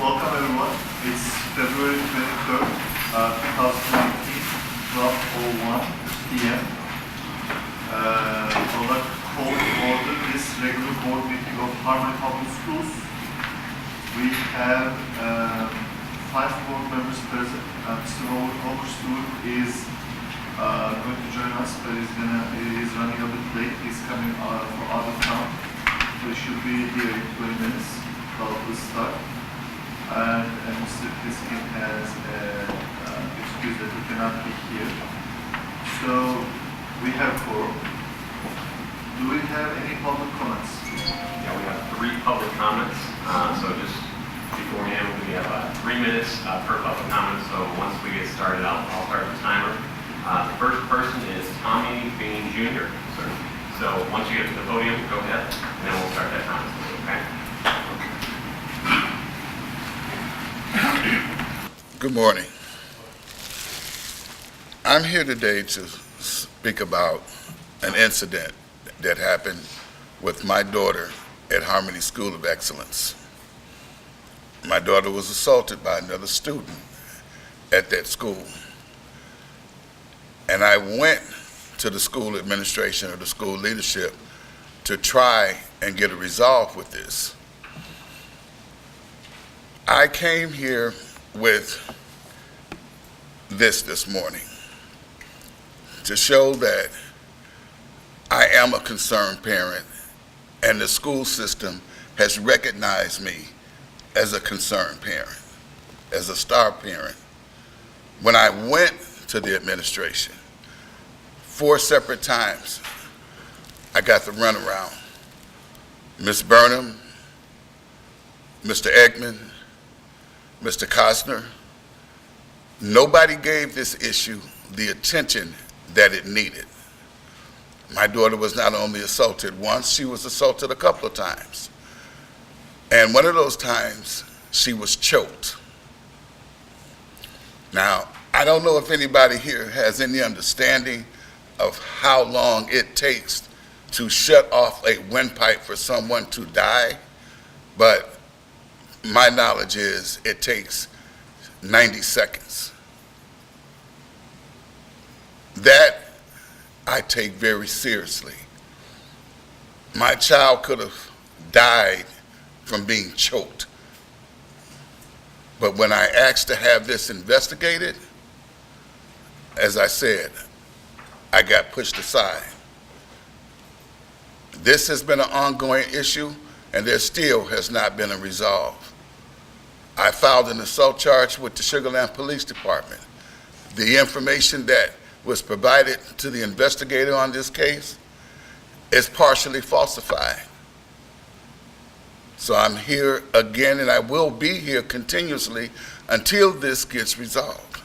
Welcome everyone. It's February 23rd, 2019, 12:01 p.m. I would like to call to order this regular board meeting of Harmony Public Schools. We have 5 board members present. Mr. Overstewart is going to join us, but he's running a bit late. He's coming for out of town. So he should be here in 20 minutes. The start. And Mr. Kiskin has excuse that he cannot be here. So we have 4. Do we have any public comments? Yeah, we have 3 public comments. So just beforehand, we have 3 minutes per public comment. So once we get started, I'll start the timer. The first person is Tommy Bean Jr. Sir. So once you get to the podium, go ahead, and then we'll start that time. Okay. Good morning. I'm here today to speak about an incident that happened with my daughter at Harmony School of Excellence. My daughter was assaulted by another student at that school. And I went to the school administration or the school leadership to try and get a resolve with this. I came here with this morning to show that I am a concerned parent and the school system has recognized me as a concerned parent, as a star parent. When I went to the administration 4 separate times, I got the runaround. Ms. Burnham, Mr. Eggman, Mr. Costner, nobody gave this issue the attention that it needed. My daughter was not only assaulted once, she was assaulted a couple of times. And one of those times, she was choked. Now, I don't know if anybody here has any understanding of how long it takes to shut off a windpipe for someone to die, but my knowledge is it takes 90 seconds. That I take very seriously. My child could have died from being choked. But when I asked to have this investigated, as I said, I got pushed aside. This has been an ongoing issue, and there still has not been a resolve. I filed an assault charge with the Sugar Land Police Department. The information that was provided to the investigator on this case is partially falsified. So I'm here again, and I will be here continuously until this gets resolved.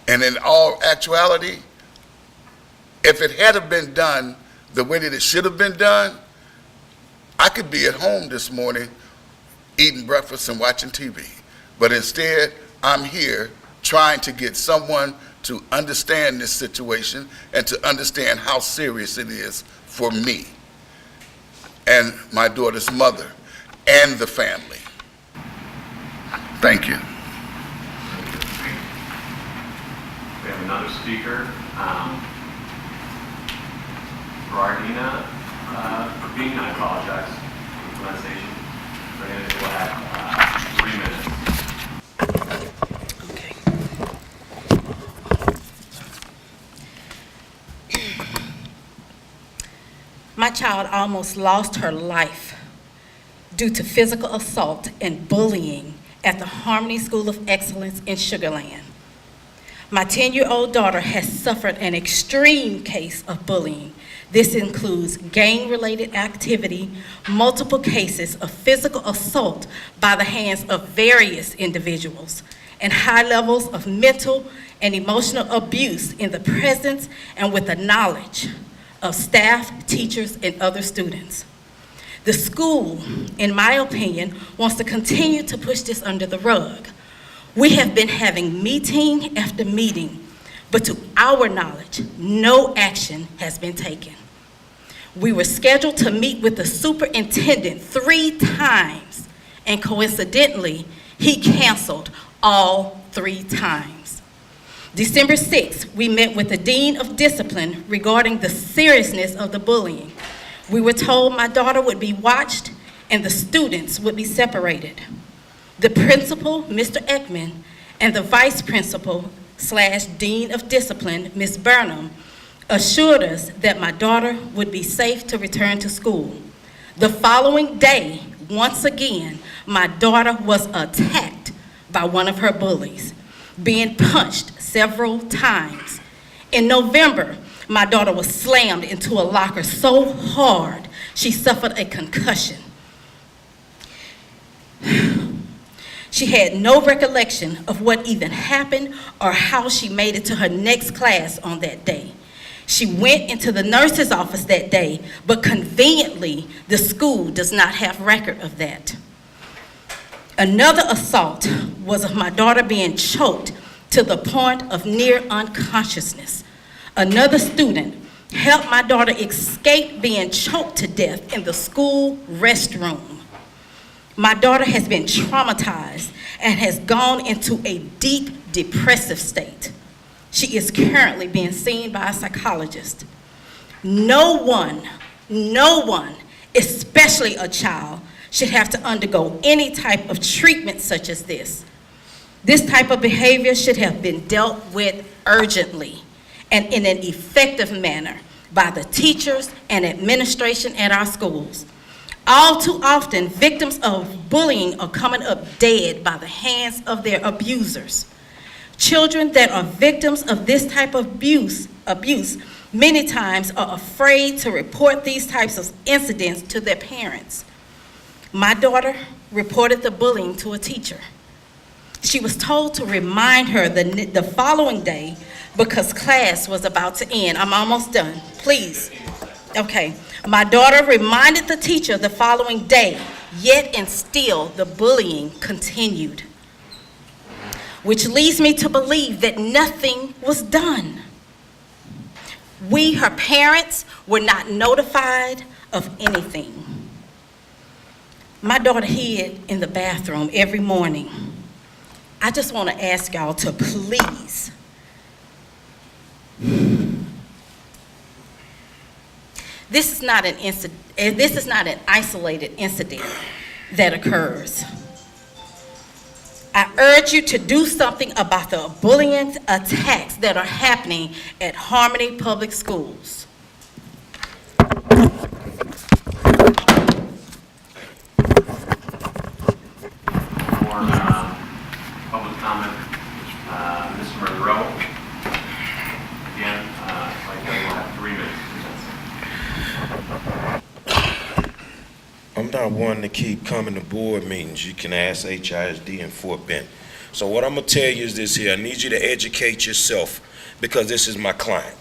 And in all actuality, if it had have been done the way that it should have been done, I could be at home this morning eating breakfast and watching TV. But instead, I'm here trying to get someone to understand this situation and to understand how serious it is for me and my daughter's mother and the family. Thank you. We have another speaker, Rardina Praveen, I apologize for the pronunciation. We're going to go at 3 minutes. My child almost lost her life due to physical assault and bullying at the Harmony School of Excellence in Sugar Land. My 10-year-old daughter has suffered an extreme case of bullying. This includes gang-related activity, multiple cases of physical assault by the hands of various individuals, and high levels of mental and emotional abuse in the presence and with the knowledge of staff, teachers, and other students. The school, in my opinion, wants to continue to push this under the rug. We have been having meeting after meeting, but to our knowledge, no action has been taken. We were scheduled to meet with the superintendent 3 times, and coincidentally, he canceled all 3 times. December 6th, we met with the Dean of Discipline regarding the seriousness of the bullying. We were told my daughter would be watched and the students would be separated. The principal, Mr. Ekman, and the vice principal / Dean of Discipline, Ms. Burnham, assured us that my daughter would be safe to return to school. The following day, once again, my daughter was attacked by one of her bullies, being punched several times. In November, my daughter was slammed into a locker so hard she suffered a concussion. She had no recollection of what even happened or how she made it to her next class on that day. She went into the nurse's office that day, but conveniently, the school does not have record of that. Another assault was of my daughter being choked to the point of near unconsciousness. Another student helped my daughter escape being choked to death in the school restroom. My daughter has been traumatized and has gone into a deep depressive state. She is currently being seen by a psychologist. No one, especially a child, should have to undergo any type of treatment such as this. This type of behavior should have been dealt with urgently and in an effective manner by the teachers and administration at our schools. All too often, victims of bullying are coming up dead by the hands of their abusers. Children that are victims of this type of abuse many times are afraid to report these types of incidents to their parents. My daughter reported the bullying to a teacher. She was told to remind her the following day because class was about to end. I'm almost done, please. Okay, my daughter reminded the teacher the following day, yet and still the bullying continued, which leads me to believe that nothing was done. We, her parents, were not notified of anything. My daughter hid in the bathroom every morning. I just want to ask y'all to please, this is not an isolated incident that occurs. I urge you to do something about the bullying attacks that are happening at Harmony Public Schools. For public comment, Mr. Monroe. Again, like we'll have 3 minutes. I'm not one to keep coming to board meetings. You can ask HISD and Fort Bend. So what I'm gonna tell you is this here. I need you to educate yourself because this is my client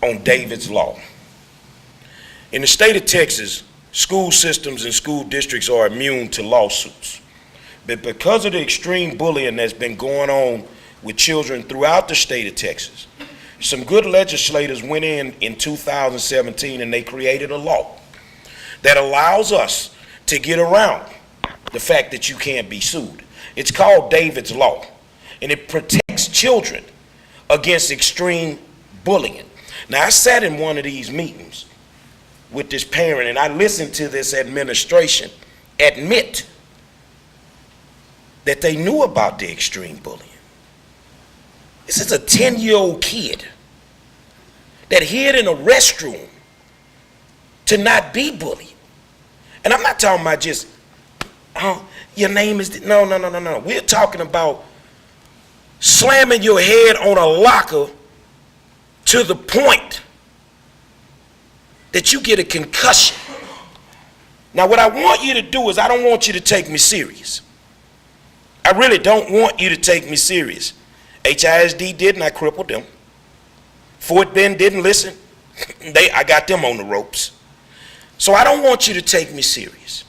on David's Law. In the state of Texas, school systems and school districts are immune to lawsuits. But because of the extreme bullying that's been going on with children throughout the state of Texas, some good legislators went in 2017 and they created a law that allows us to get around the fact that you can't be sued. It's called David's Law, and it protects children against extreme bullying. Now, I sat in one of these meetings with this parent, and I listened to this administration admit that they knew about the extreme bullying. This is a 10-year-old kid that hid in a restroom to not be bullied. And I'm not talking about just, oh, your name is, no. We're talking about slamming your head on a locker to the point that you get a concussion. Now, what I want you to do is I don't want you to take me serious. I really don't want you to take me serious. HISD didn't, I crippled them. Fort Bend didn't listen. I got them on the ropes. So I don't want you to take me serious.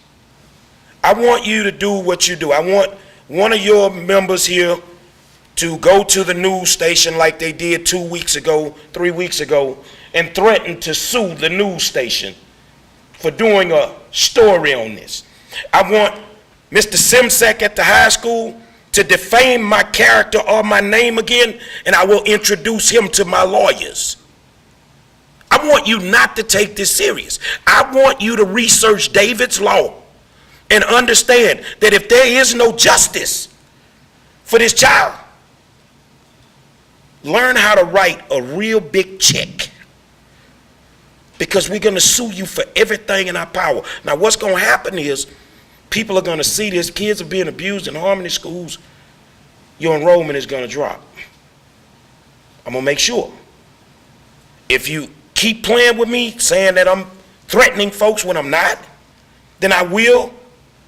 I want you to do what you do. I want one of your members here to go to the news station like they did 2 weeks ago, 3 weeks ago, and threaten to sue the news station for doing a story on this. I want Mr. Simsek at the high school to defame my character or my name again, and I will introduce him to my lawyers. I want you not to take this serious. I want you to research David's law and understand that if there is no justice for this child, learn how to write a real big check, because we're going to sue you for everything in our power. Now, what's going to happen is people are going to see this. Kids are being abused in Harmony schools. Your enrollment is going to drop. I'm going to make sure. If you keep playing with me, saying that I'm threatening folks when I'm not, then I will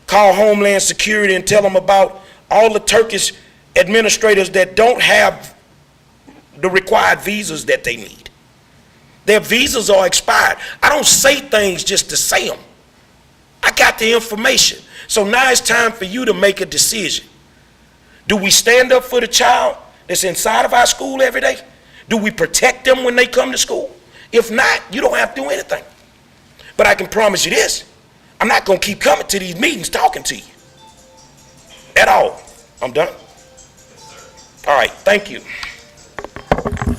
call Homeland Security and tell them about all the Turkish administrators that don't have the required visas that they need. Their visas are expired. I don't say things just to say them. I got the information. So now it's time for you to make a decision. Do we stand up for the child that's inside of our school every day? Do we protect them when they come to school? If not, you don't have to do anything. But I can promise you this, I'm not going to keep coming to these meetings talking to you at all. I'm done. All right, thank you. Thank you.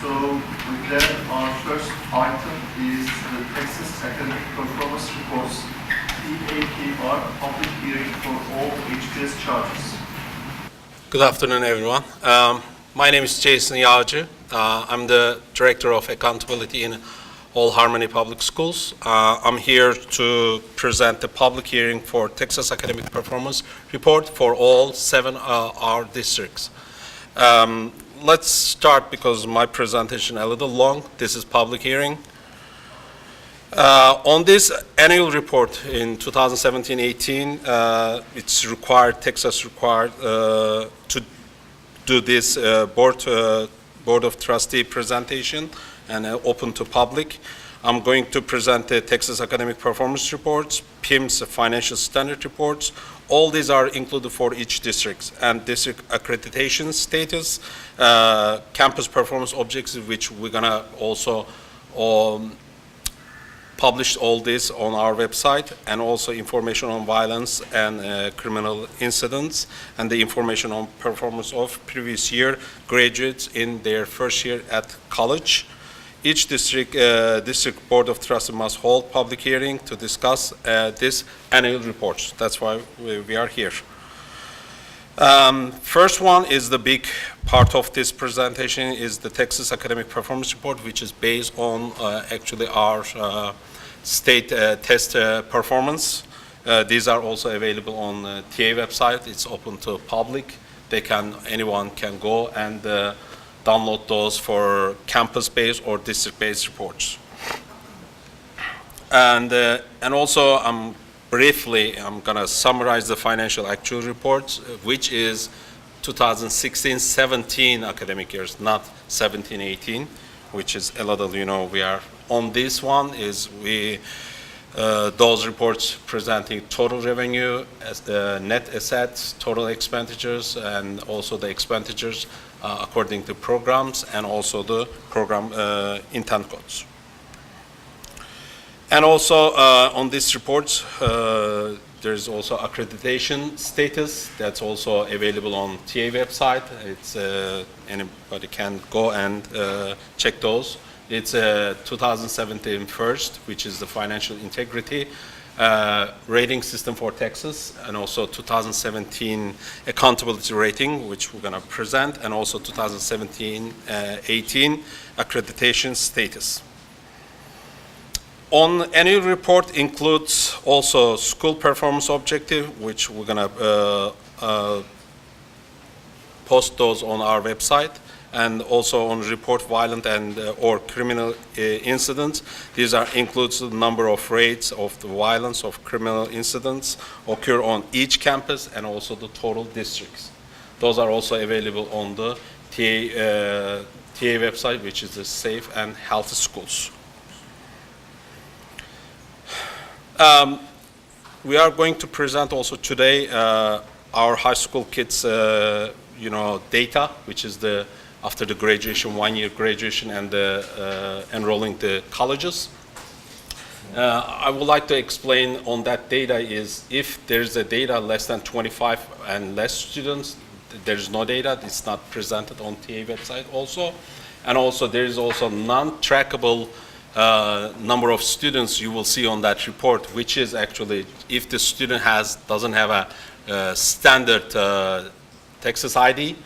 So with that, our first item is the Texas Academic Performance Reports, PAPR, public hearing for all HPS charges. Good afternoon, everyone. My name is Jason Yağcı. I'm the Director of Accountability in all Harmony Public Schools. I'm here to present the public hearing for Texas Academic Performance Report for all 7 our districts. Let's start because my presentation a little long. This is public hearing. On this annual report in 2017-18, it's required, Texas required to do this board of trustee presentation and open to public. I'm going to present the Texas Academic Performance Reports, PIMS financial standard reports. All these are included for each district, and district accreditation status, campus performance objectives, which we're gonna also publish all this on our website, and also information on violence and criminal incidents, and the information on performance of previous year graduates in their first year at college. Each district board of trustees must hold public hearing to discuss this annual report. That's why we are here. First one is the big part of this presentation is the Texas Academic Performance Report, which is based on actually our state test performance. These are also available on TA website. It's open to public. Anyone can go and download those for campus-based or district-based reports. And also, I'm gonna summarize the financial actual reports, which is 2016-17 academic years, not 17-18, which is a little, we are on this one is those reports presenting total revenue, as the net assets, total expenditures, and also the expenditures according to programs, and also the program intent codes. And also on these reports, there's also accreditation status that's also available on TA website. It's anybody can go and check those. It's 2017 first, which is the financial integrity rating system for Texas, and also 2017 accountability rating, which we're going to present, and also 2017-18 accreditation status. On annual report includes also school performance objective, which we're going to post those on our website, and also on report violent and or criminal incidents. These includes the number of rates of the violence of criminal incidents occur on each campus, and also the total districts. Those are also available on the TA website, which is the Safe and Healthy Schools. We are going to present also today our high school kids, data, which is after the graduation, 1 year graduation, and enrolling the colleges. I would like to explain on that data is if there's a data less than 25 and less students, there's no data, it's not presented on TA website also. And also there is also non-trackable number of students you will see on that report, which is actually if the student doesn't have a standard Texas ID,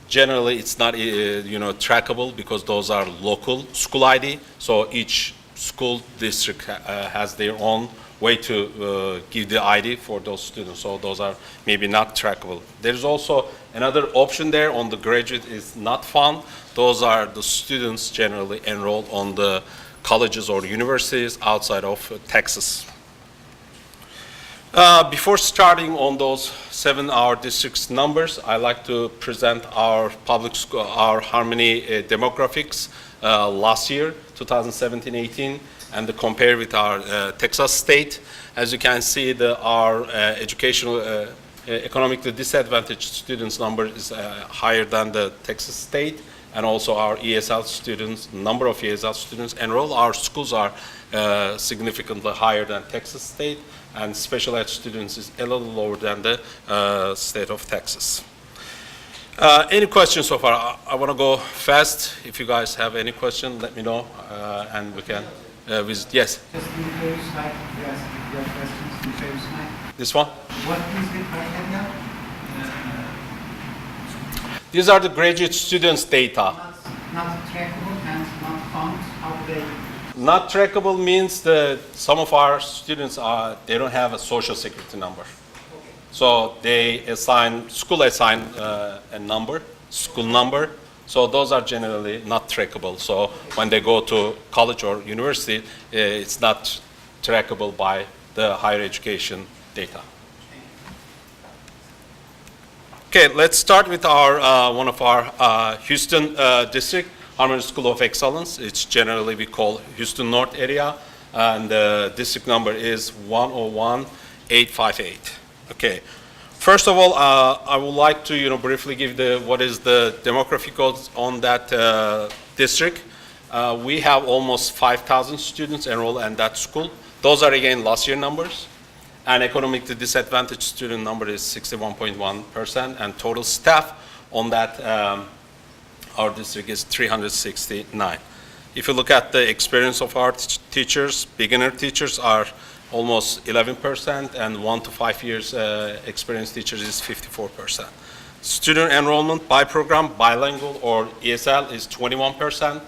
generally it's not trackable because those are local school ID. So each school district has their own way to give the ID for those students. So those are maybe not trackable. There's also another option there on the graduate is not found. Those are the students generally enrolled on the colleges or universities outside of Texas. Before starting on those 7 our district's numbers, I like to present our public school, our Harmony demographics last year, 2017-18, and to compare with our Texas state. As you can see, our educational, economically disadvantaged students number is higher than the Texas state, and also our ESL students, number of ESL students enrolled. Our schools are significantly higher than Texas state, and special ed students is a little lower than the state of Texas. Any questions so far? I want to go fast. If you guys have any question, let me know, and we can visit. Yes? Just in the previous slide, you asked if you have questions in the previous slide. This one? What is the criteria? These are the graduate students' data. Not trackable and not found. How do they? Not trackable means that some of our students they don't have a social security number. So school assign a number, school number. So those are generally not trackable. So when they go to college or university, it's not trackable by the higher education data. Okay, let's start with our one of our Houston district, Harmony School of Excellence. It's generally we call Houston North area, and the district number is 101858. Okay, first of all, I would like to briefly give what is the demographic on that district. We have almost 5,000 students enrolled in that school. Those are again last year numbers. And economically disadvantaged student number is 61.1%, and total staff on that our district is 369. If you look at the experience of our teachers, beginner teachers are almost 11%, and 1 to 5 years experienced teachers is 54%. Student enrollment by program, bilingual or ESL is 21%.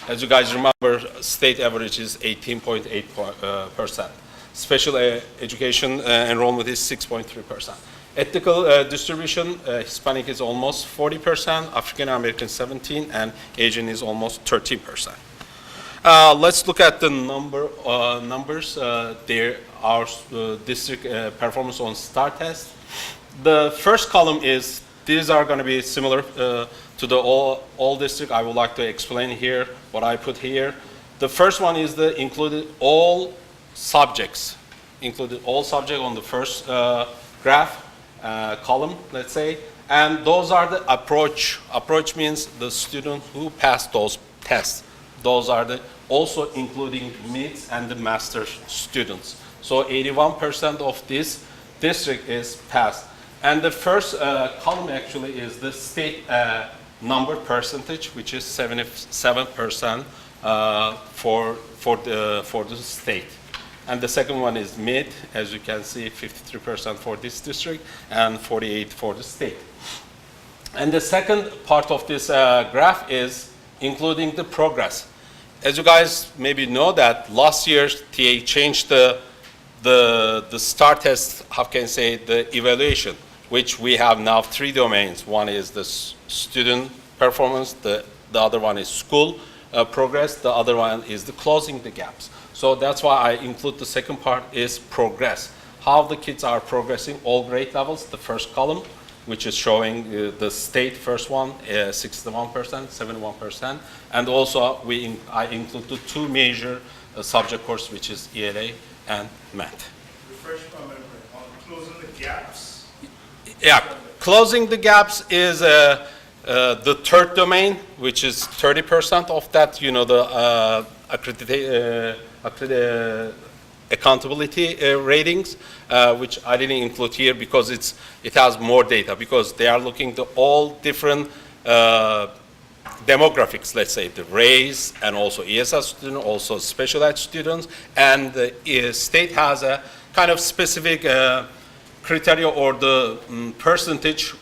As you guys remember, state average is 18.8%. Special education enrollment is 6.3%. Ethnical distribution, Hispanic is almost 40%, African American 17%, and Asian is almost 13%. Let's look at the numbers. There are district performance on STAR test. The first column is, these are going to be similar to the all district. I would like to explain here what I put here. The first one is the included all subjects on the first graph column, let's say, and those are the approach. Approach means the student who passed those tests. Those are also including MITs and the master students. So 81% of this district is passed. And the first column actually is the state number percentage, which is 77% for the state. And the second one is mid, as you can see, 53% for this district and 48% for the state. And the second part of this graph is including the progress. As you guys maybe know that last year TA changed the STAR test, how can I say, the evaluation, which we have now 3 domains. One is the student performance, the other one is school progress, the other one is the closing the gaps. So that's why I include the second part is progress. How the kids are progressing, all grade levels, the first column, which is showing the state first one, 61%, 71%. And also I include the 2 major subject course, which is ELA and math. Refresh my memory on closing the gaps. Yeah, closing the gaps is the third domain, which is 30% of that, the accountability ratings, which I didn't include here because it has more data, because they are looking at all different demographics, let's say the race and also ESL students, also special ed students, and the state has a kind of specific criteria or the percentage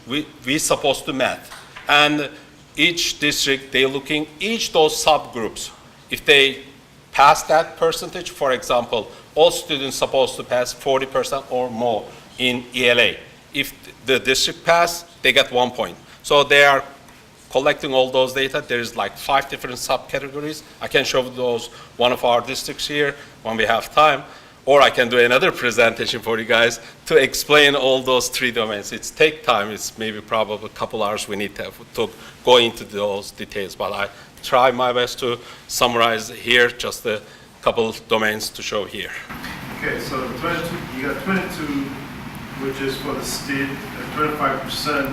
we supposed to meet. And each district, they're looking each those subgroups. If they pass that percentage, for example, all students supposed to pass 40% or more in ELA. If the district pass, they get 1 point. So they are collecting all those data. There's like 5 different subcategories. I can show those one of our districts here when we have time, or I can do another presentation for you guys to explain all those 3 domains. It's take time. It's maybe probably a couple hours we need to go into those details, but I try my best to summarize here just a couple of domains to show here. Okay, so 22, you got 22, which is for the state, and 25%,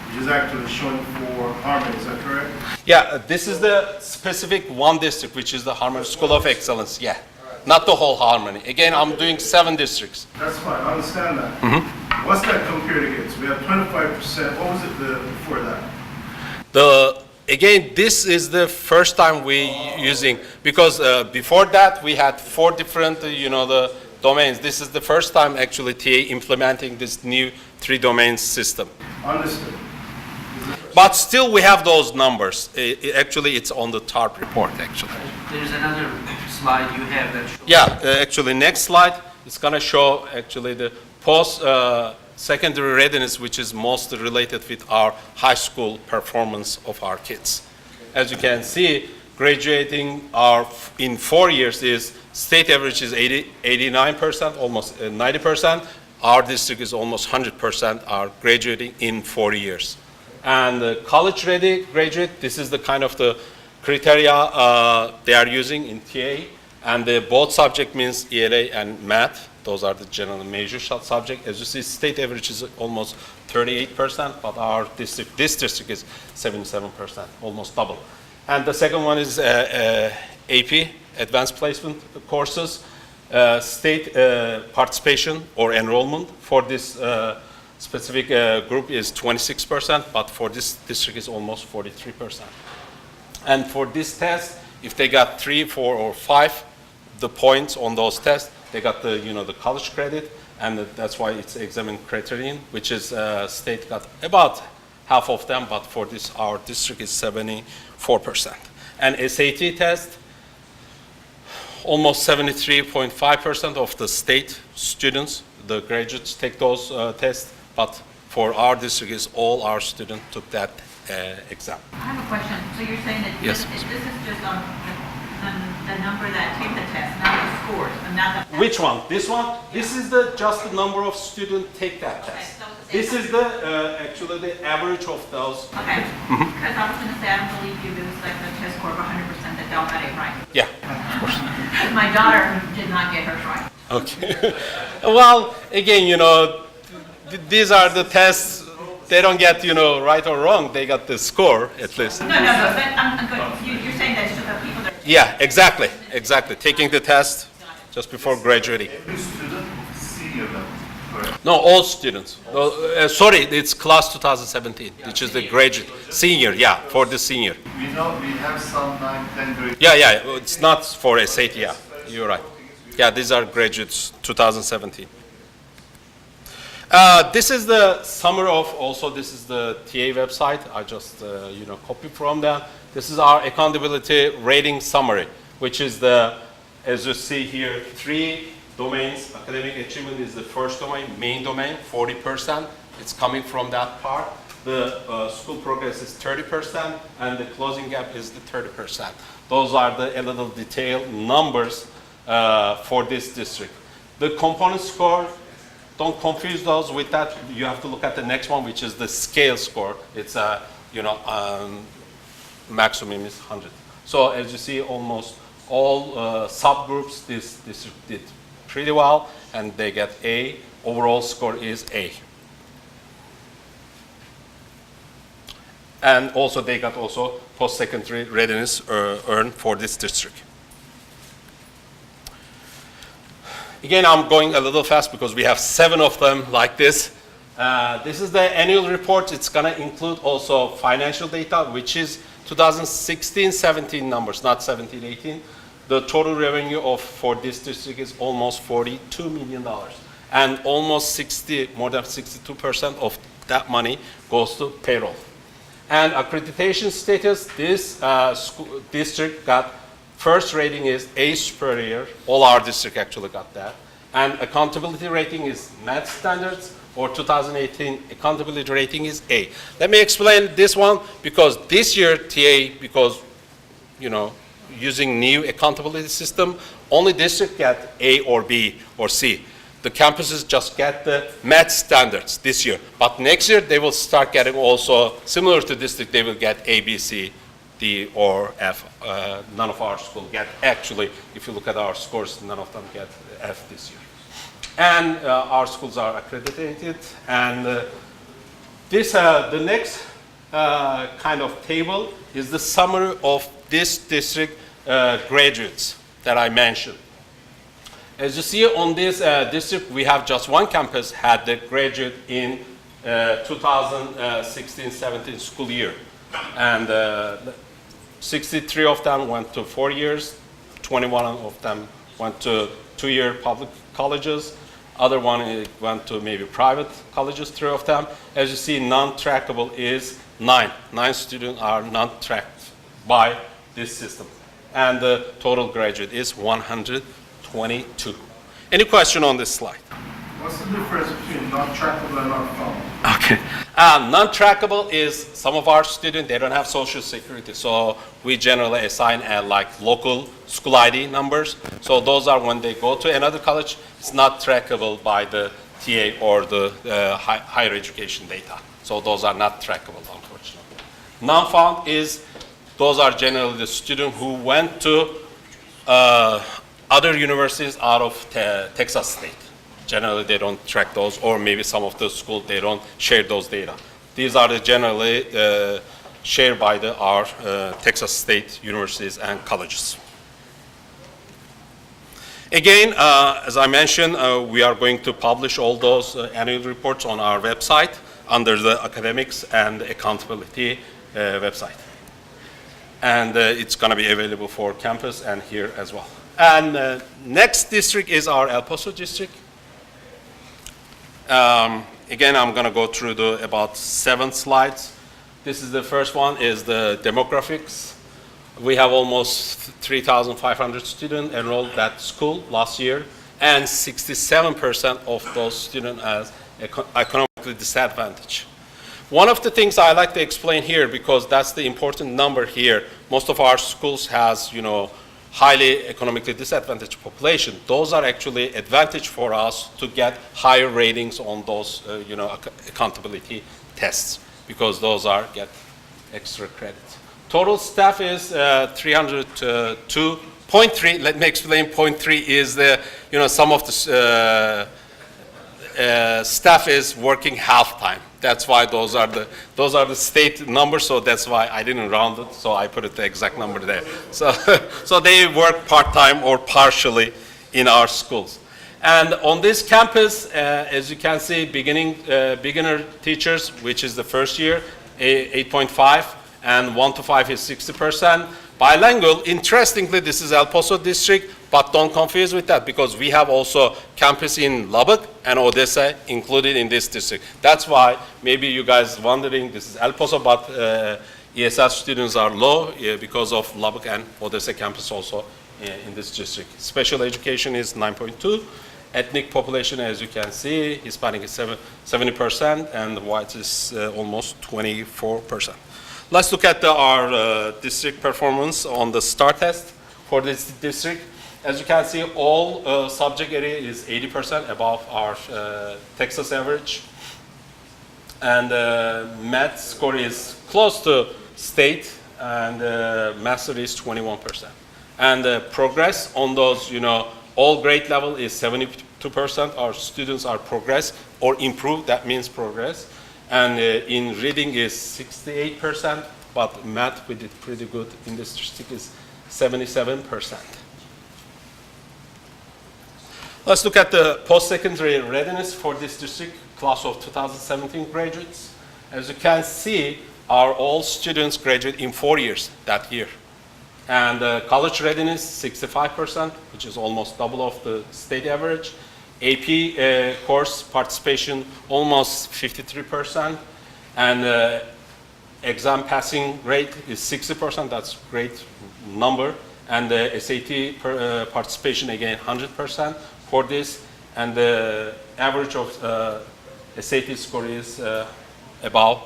which is actually showing for Harmony, is that correct? Yeah, this is the specific one district, which is the Harmony School of Excellence, yeah. Not the whole Harmony. Again, I'm doing 7 districts. That's fine, I understand that. What's that compared against? We have 25%, what was it before that? Again, this is the first time we using, because before that we had 4 different, the domains. This is the first time actually TA implementing this new 3 domains system. Understood. But still we have those numbers. Actually, it's on the TARP report, actually. There's another slide you have that shows. Yeah, actually, next slide is going to show actually the post-secondary readiness, which is mostly related with our high school performance of our kids. As you can see, graduating in 4 years is, state average is 89%, almost 90%. Our district is almost 100% are graduating in 4 years. And college-ready graduate, this is the kind of the criteria they are using in TA. And both subject means ELA and math. Those are the general major subject. As you see, state average is almost 38%, but our district, this district is 77%, almost double. And the second one is AP, Advanced Placement Courses. State participation or enrollment for this specific group is 26%, but for this district is almost 43%. And for this test, if they got 3, 4, or 5, the points on those tests, they got the the college credit, and that's why it's examined criterion, which is state got about half of them, but for this our district is 74%. And SAT test, almost 73.5% of the state students, the graduates, take those tests, but for our district is all our students took that exam. I have a question. So you're saying that Yes. this is just on the number that take the test, not the scores, and not the... Which one? This one? This is just the number of students take that test. so it's the This same is the actually the average of those. Okay, because I was going to say, I don't believe you, it was like the test score of 100% that Del got it right. Yeah. Because my daughter did not get hers right. Okay. Well, again, these are the tests. They don't get, right or wrong. They got the score at least. No, but I'm good. You're saying that it's just the people that... Yeah, exactly. Taking the test just before graduating. Every student senior level, correct? No, all students. Sorry, it's class 2017, which is the graduate. Senior, yeah, for the senior. We know we have some 9, 10 grade. Yeah, it's not for SAT, yeah. You're right. Yeah, these are graduates 2017. This is the summary of, also this is the TA website. I just, copy from that. This is our accountability rating summary, which is as you see here, 3 domains. Academic achievement is the first domain, main domain, 40%. It's coming from that part. The school progress is 30%, and the closing gap is the 30%. Those are a little detailed numbers for this district. The component score, don't confuse those with that. You have to look at the next one, which is the scale score. It's maximum is 100. So as you see, almost all subgroups, this did pretty well, and they get A. Overall score is A. And also they got also post-secondary readiness earned for this district. Again, I'm going a little fast because we have 7 of them like this. This is the annual report. It's going to include also financial data, which is 2016-17 numbers, not 17-18. The total revenue for this district is almost $42 million. And almost more than 62% of that money goes to payroll. And accreditation status, this district got first rating is A superior. All our district actually got that. And accountability rating is math standards, or 2018 accountability rating is A. Let me explain this one, because this year TA, because using new accountability system, only district get A or B or C. The campuses just get the math standards this year. But next year, they will start getting also, similar to district, they will get A, B, C, D, or F. None of our schools get, actually, if you look at our scores, none of them get F this year. And our schools are accredited. And the next kind of table is the summary of this district graduates that I mentioned. As you see on this district, we have just one campus had the graduate in 2016-17 school year. And 63 of them went to 4 years, 21 of them went to 2-year public colleges, other one went to maybe private colleges, 3 of them. As you see, non-trackable is 9. 9 students are non-tracked by this system. And the total graduate is 122. Any question on this slide? What's the difference between non-trackable and non-found? Okay. Non-trackable is some of our students, they don't have social security. So we generally assign like local school ID numbers. So those are when they go to another college, it's not trackable by the TA or the higher education data. So those are not trackable, unfortunately. Non-found is, those are generally the students who went to other universities out of Texas State. Generally, they don't track those, or maybe some of the schools, they don't share those data. These are generally shared by our Texas State universities and colleges. Again, as I mentioned, we are going to publish all those annual reports on our website under the academics and accountability website. And it's going to be available for campus and here as well. And next district is our El Paso district. Again, I'm going to go through about 7 slides. This is the first one, is the demographics. We have almost 3,500 students enrolled at school last year, and 67% of those students as economically disadvantaged. One of the things I like to explain here, because that's the important number here, most of our schools has, highly economically disadvantaged population. Those are actually advantage for us to get higher ratings on those, accountability tests, because those get extra credit. Total staff is 302.3. Let me explain. 0.3 is the, some of the staff is working half time. That's why those are the state numbers. So that's why I didn't round it. So I put it the exact number there. So so they work part time or partially in our schools. And on this campus, as you can see, beginner teachers, which is the first year, 8.5, and 1 to 5 is 60%. Bilingual, interestingly, this is El Paso district, but don't confuse with that, because we have also campus in Lubbock and Odessa included in this district. That's why maybe you guys wondering, this is El Paso, but ESS students are low because of Lubbock and Odessa campus also in this district. Special education is 9.2. Ethnic population, as you can see, Hispanic is 70%, and white is almost 24%. Let's look at our district performance on the STAR test for this district. As you can see, all subject area is 80% above our Texas average. And math score is close to state, and master is 21%. And progress on those, all grade level is 72%. Our students are progress or improve, that means progress. And in reading is 68%, but math we did pretty good in this district is 77%. Let's look at the post-secondary readiness for this district, class of 2017 graduates. As you can see, all students graduate in 4 years that year. And college readiness, 65%, which is almost double of the state average. AP course participation, almost 53%. And exam passing rate is 60%, that's a great number. And the SAT participation, again, 100% for this. And the average of SAT score is above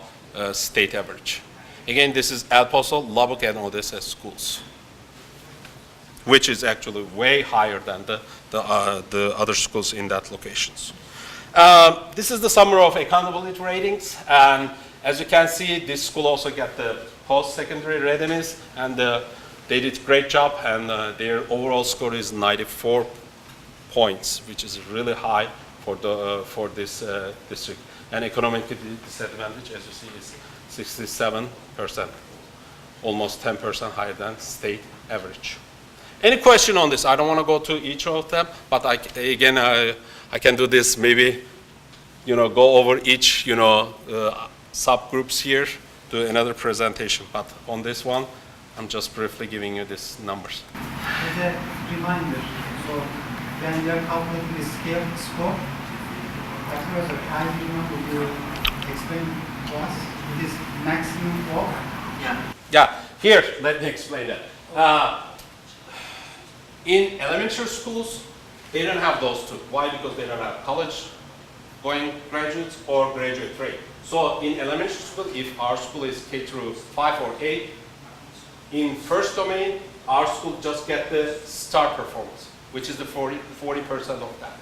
state average. Again, this is El Poso, Lubbock, and Odessa schools, which is actually way higher than the other schools in that locations. This is the summary of accountability ratings, and as you can see, this school also got the post-secondary readiness, and they did a great job, and their overall score is 94 points, which is really high for this district. And economic disadvantage, as you see, is 67%, almost 10% higher than state average. Any question on this? I don't want to go to each of them, but I can do this maybe, go over each, subgroups here, do another presentation. But on this one, I'm just briefly giving you these numbers. As a reminder, so when we are calculating the scale score, Professor, I would you explain to us it is maximum of? Yeah, here, let me explain that. In elementary schools, they don't have those two. Why? Because they don't have college-going graduates or graduate rate. So in elementary school, if our school is K through 5 or 8, in first domain, our school just get the star performance, which is the 40% of that.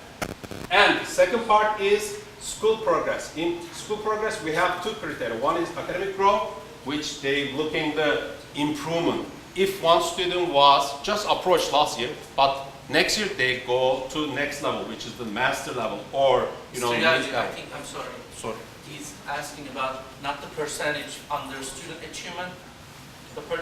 And the second part is school progress. In school progress, we have two criteria. One is academic growth, which they look in the improvement. If one student was just approached last year, but next year they go to next level, which is the master level, or So yeah, I think, I'm sorry. Sorry. He's asking about not the percentage under student achievement.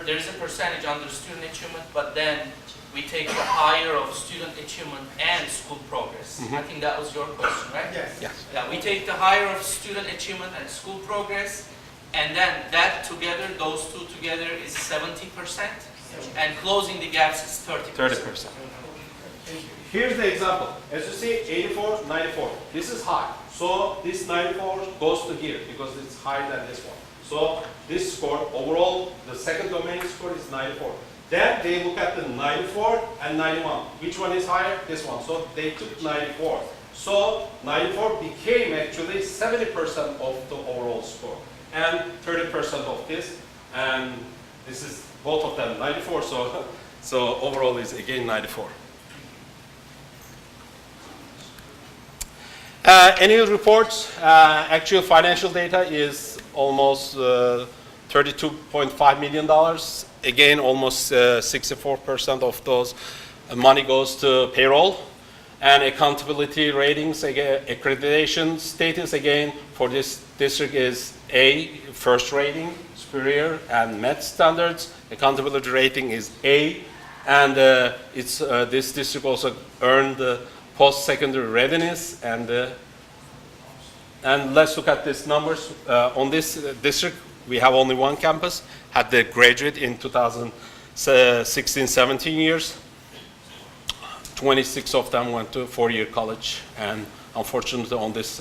There is a percentage under student achievement, but then we take the higher of student achievement and school progress. I think that was your question, right? Yes. Yes. Yeah, we take the higher of student achievement and school progress, and then that together, those two together is 70%, and closing the gaps is 30%. 30%. Here's the example. As you see, 84, 94. This is high. So this 94 goes to here because it's higher than this one. So this score, overall, the second domain score is 94. Then they look at the 94 and 91. Which one is higher? This one. So they took 94. So 94 became actually 70% of the overall score. And 30% of this. And this is both of them 94. So overall is again 94. Annual reports, actual financial data is almost $32.5 million. Again, almost 64% of those money goes to payroll. And accountability ratings, again, accreditation status, again, for this district is A, first rating, superior, and MET standards. Accountability rating is A. And this district also earned the post-secondary readiness. And let's look at these numbers. On this district, we have only one campus, had the graduate in 2016-17 years. 26 of them went to four-year college, and unfortunately on this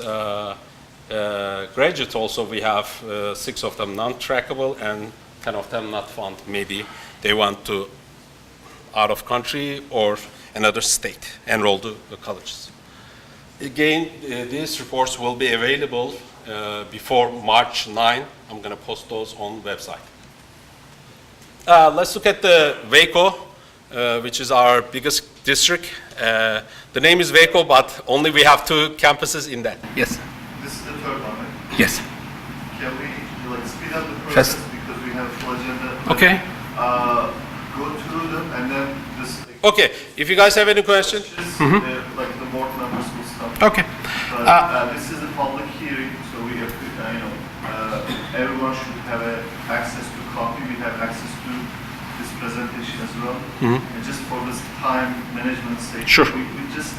graduates also we have 6 of them non-trackable and 10 of them not found. Maybe they went to out of country or another state, enrolled to the colleges. Again, these reports will be available before March 9. I'm going to post those on the website. Let's look at the WACO, which is our biggest district. The name is WACO, but only we have 2 campuses in that. Yes? This is the third one, right? Yes. Can we speed up the process because we have a full agenda? Okay. Go through them and then just Okay. If you guys have any questions. like the board members will stop. Okay. But this is a public hearing, so we have to, everyone should have access to copy. We have access to this presentation as well. Mhm. And just for this time management sake, Sure. we just,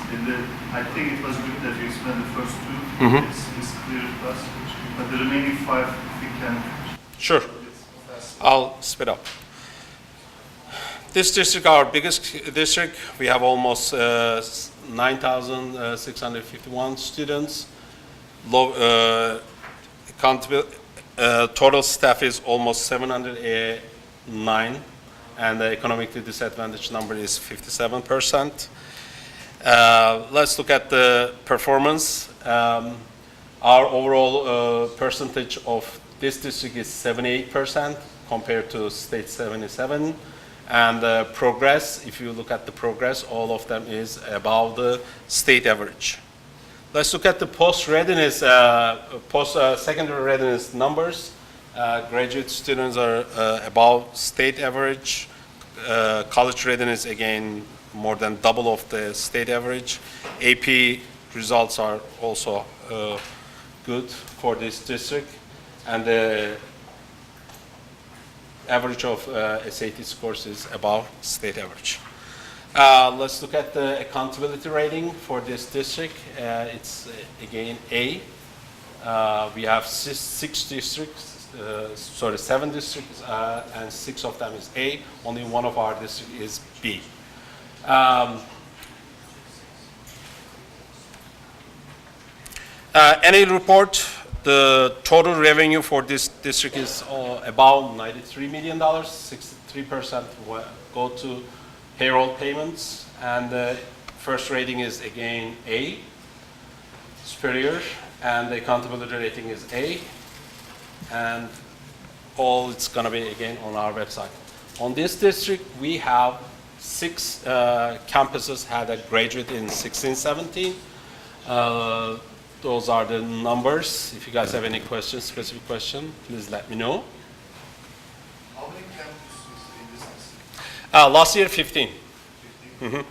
I think it was good that you explained the first two. Mhm. It's clear to us. But the remaining five, we can. Sure. I'll speed up. This district, our biggest district, we have almost 9,651 students. Total staff is almost 709, and the economically disadvantaged number is 57%. Let's look at the performance. Our overall percentage of this district is 78% compared to state 77. And progress, if you look at the progress, all of them is above the state average. Let's look at the post-readiness, post-secondary readiness numbers. Graduate students are above state average. College readiness, again, more than double of the state average. AP results are also good for this district. And the average of SAT scores is above state average. Let's look at the accountability rating for this district. It's again A. We have seven districts, and 6 of them is A. Only one of our districts is B. Annual report. The total revenue for this district is about $93 million. 63% go to payroll payments, and the first rating is again A, superior, and the accountability rating is A, and all it's going to be again on our website. On this district, we have 6 campuses had a graduate in 16-17. Those are the numbers. If you guys have any questions, specific question, please let me know. How many campuses in this district? Last year, 15. Mm-hmm.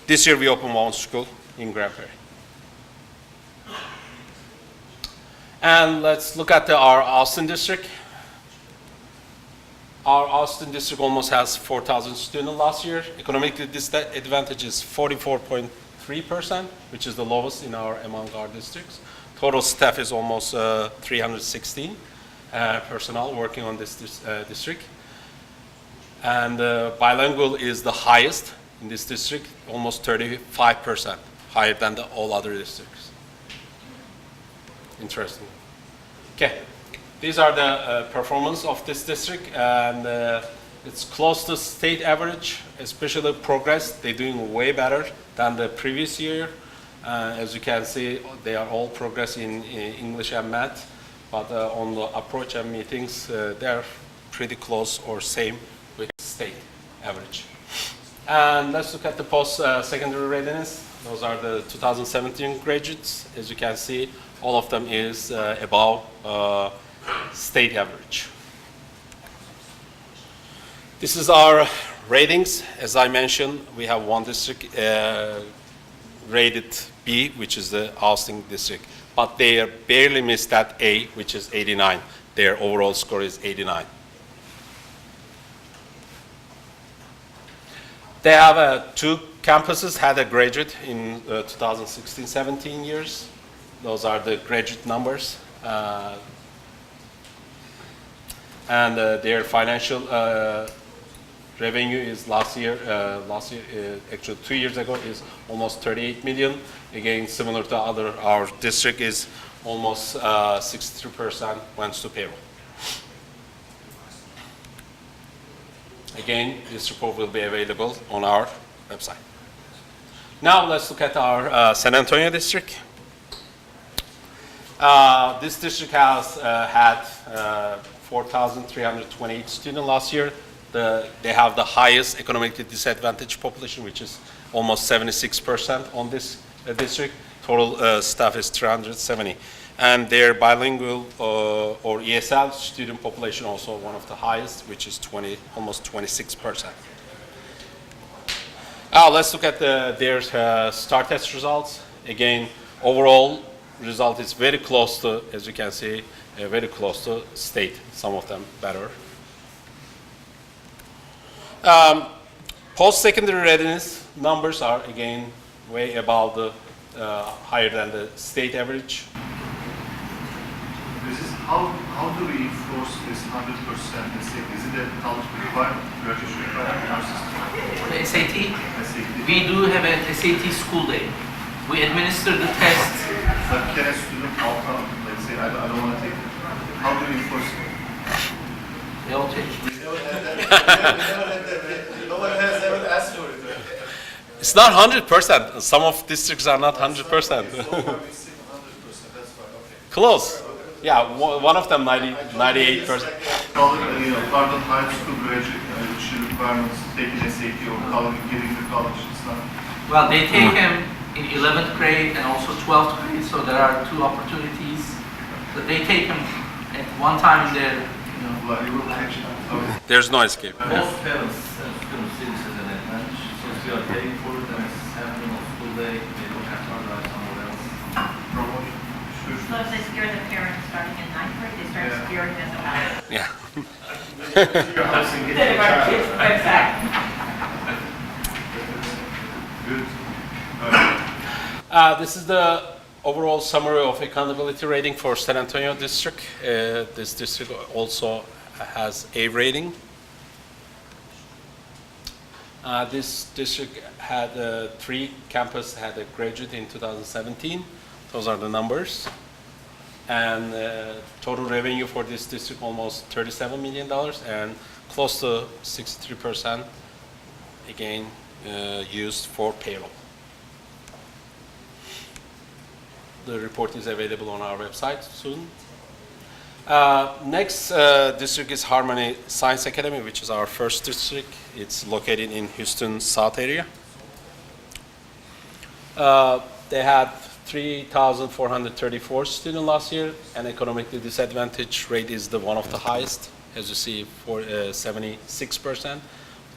This year, we opened one school in Grand Prairie. And let's look at our Austin district. Our Austin district almost has 4,000 students last year. Economically disadvantage is 44.3%, which is the lowest among our districts. Total staff is almost 316 personnel working on this district. And bilingual is the highest in this district, almost 35%, higher than all other districts. Interesting. Okay, these are the performance of this district, and it's close to state average, especially progress. They're doing way better than the previous year. As you can see, they are all progress in English and math, but on the approach and meetings, they're pretty close or same with state average. And let's look at the post-secondary readiness. Those are the 2017 graduates. As you can see, all of them is above state average. This is our ratings. As I mentioned, we have one district rated B, which is the Austin district, but they barely missed that A, which is 89. Their overall score is 89. They have 2 campuses had a graduate in 2016-17 years. Those are the graduate numbers. And their financial revenue is last year, actually 2 years ago, is almost 38 million. Again, similar to our district is almost 63% went to payroll. Again, this report will be available on our website. Now let's look at our San Antonio district. This district has had 4,328 students last year. They have the highest economically disadvantaged population, which is almost 76% on this district. Total staff is 370. And their bilingual or ESL student population also one of the highest, which is almost 26%. Let's look at their STAR test results. Again, overall result is very close to, as you can see, very close to state, some of them better. Post-secondary readiness numbers are again way above the higher than the state average. This is how do we enforce this 100%? Is it a college requirement, graduation requirement in our system? The SAT, SAT. we do have an SAT school day. We administer the test. But can a student opt out? Let's say I don't want to take it. How do we enforce it? They all take it. No one has ever asked for it. It's not 100%. Some of districts are not 100%. So far we see 100%. That's fine. Okay. Close. Yeah, one of them 98%. Pardon, high school graduation requirements, taking SAT or college, getting to college, it's not. Well, they take them in 11th grade and also 12th grade, so there are two opportunities. But they take them at one time in their, Like, okay. There's no escape. Most parents and students see this as an advantage, since we are paying for it and it's happening on school day, they don't have to drive somewhere else. Promotion. So if they scare the parents starting in 9th grade, they start Yeah. scaring them about it. Yeah. Your house and get your child. Exactly. Good. This is the overall summary of accountability rating for San Antonio district. This district also has A rating. This district had 3 campuses had a graduate in 2017. Those are the numbers. And total revenue for this district almost $37 million and close to 63% again used for payroll. The report is available on our website soon. Next district is Harmony Science Academy, which is our first district. It's located in Houston South area. They had 3,434 students last year, and economically disadvantaged rate is the one of the highest, as you see, for 76%.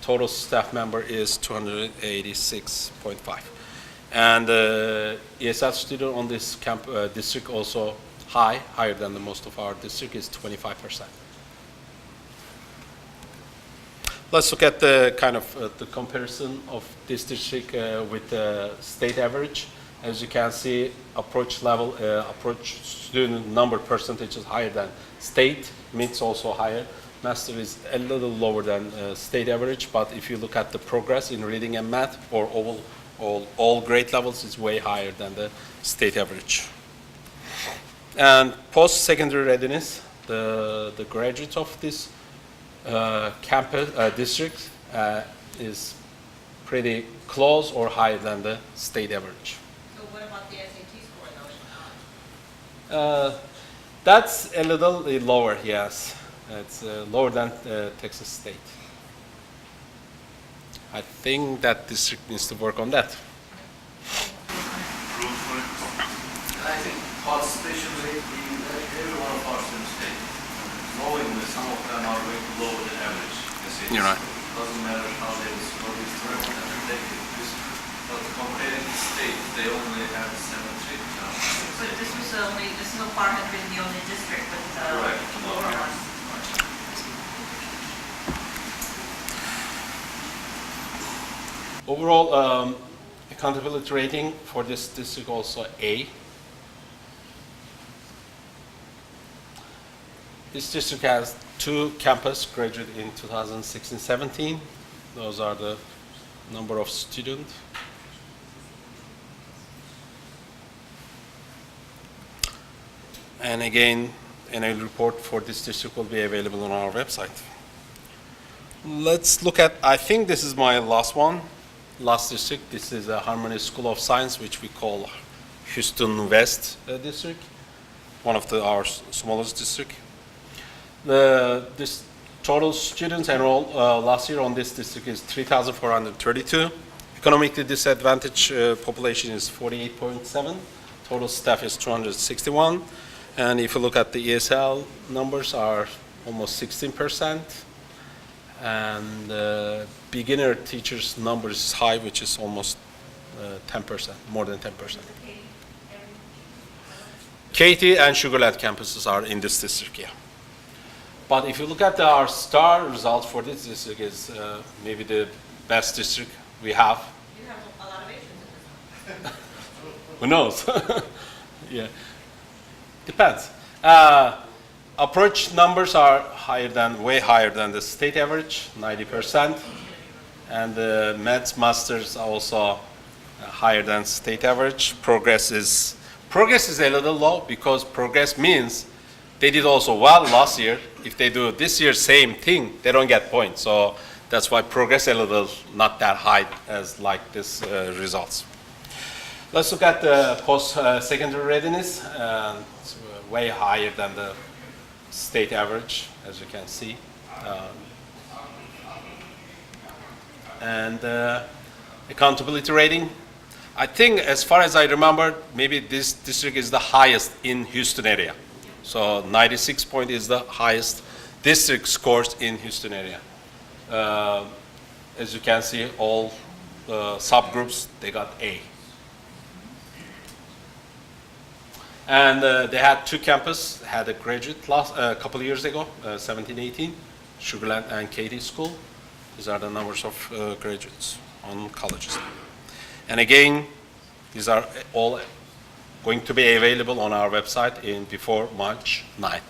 Total staff member is 286.5. And ESL student on this district also higher than the most of our district is 25%. Let's look at the kind of the comparison of this district with the state average. As you can see, approach student number percentage is higher than state. MIT's also higher. Master is a little lower than state average, but if you look at the progress in reading and math or all grade levels, it's way higher than the state average. And post-secondary readiness, the graduates of this campus district is pretty close or higher than the state average. So what about the SAT score though? That's a little lower, yes. It's lower than Texas State. I think that district needs to work on that. Rules for it. And I think participation rate in every one of our students take, knowing that some of them are way below the average. You're right. Doesn't matter how they score this term, and they take this. But comparing the state, they only have 7.3. So this so far has been the only district with Correct. lower ones. Overall accountability rating for this district also A. This district has 2 campus graduated in 2016-17. Those are the number of students. And again, annual report for this district will be available on our website. Let's look at, I think this is my last one. Last district, this is a Harmony School of Science, which we call Houston West district, one of our smallest district. This total students enrolled last year on this district is 3,432. Economically disadvantaged population is 48.7. Total staff is 261. And if you look at the ESL numbers are almost 16%. And beginner teachers number is high, which is almost 10%, more than 10%. Katy and Sugar Land campuses are in this district, yeah. But if you look at our star results for this district, is maybe the best district we have. You have a lot of Asians in this one. Who knows? Yeah, depends. Approach numbers are way higher than the state average, 90%, and the Mets Masters are also higher than state average. Progress is a little low because progress means they did also well last year. If they do this year same thing, they don't get points. So that's why progress a little not that high as like this results. Let's look at the post-secondary readiness. It's way higher than the state average, as you can see. And accountability rating. I think, as far as I remember, maybe this district is the highest in Houston area. So 96 point is the highest district scores in Houston area. As you can see, all subgroups, they got A. And they had two campuses, had a graduate a couple of years ago, 17, 18, Sugarland and Katy School. These are the numbers of graduates on colleges. And again, these are all going to be available on our website before March 9th.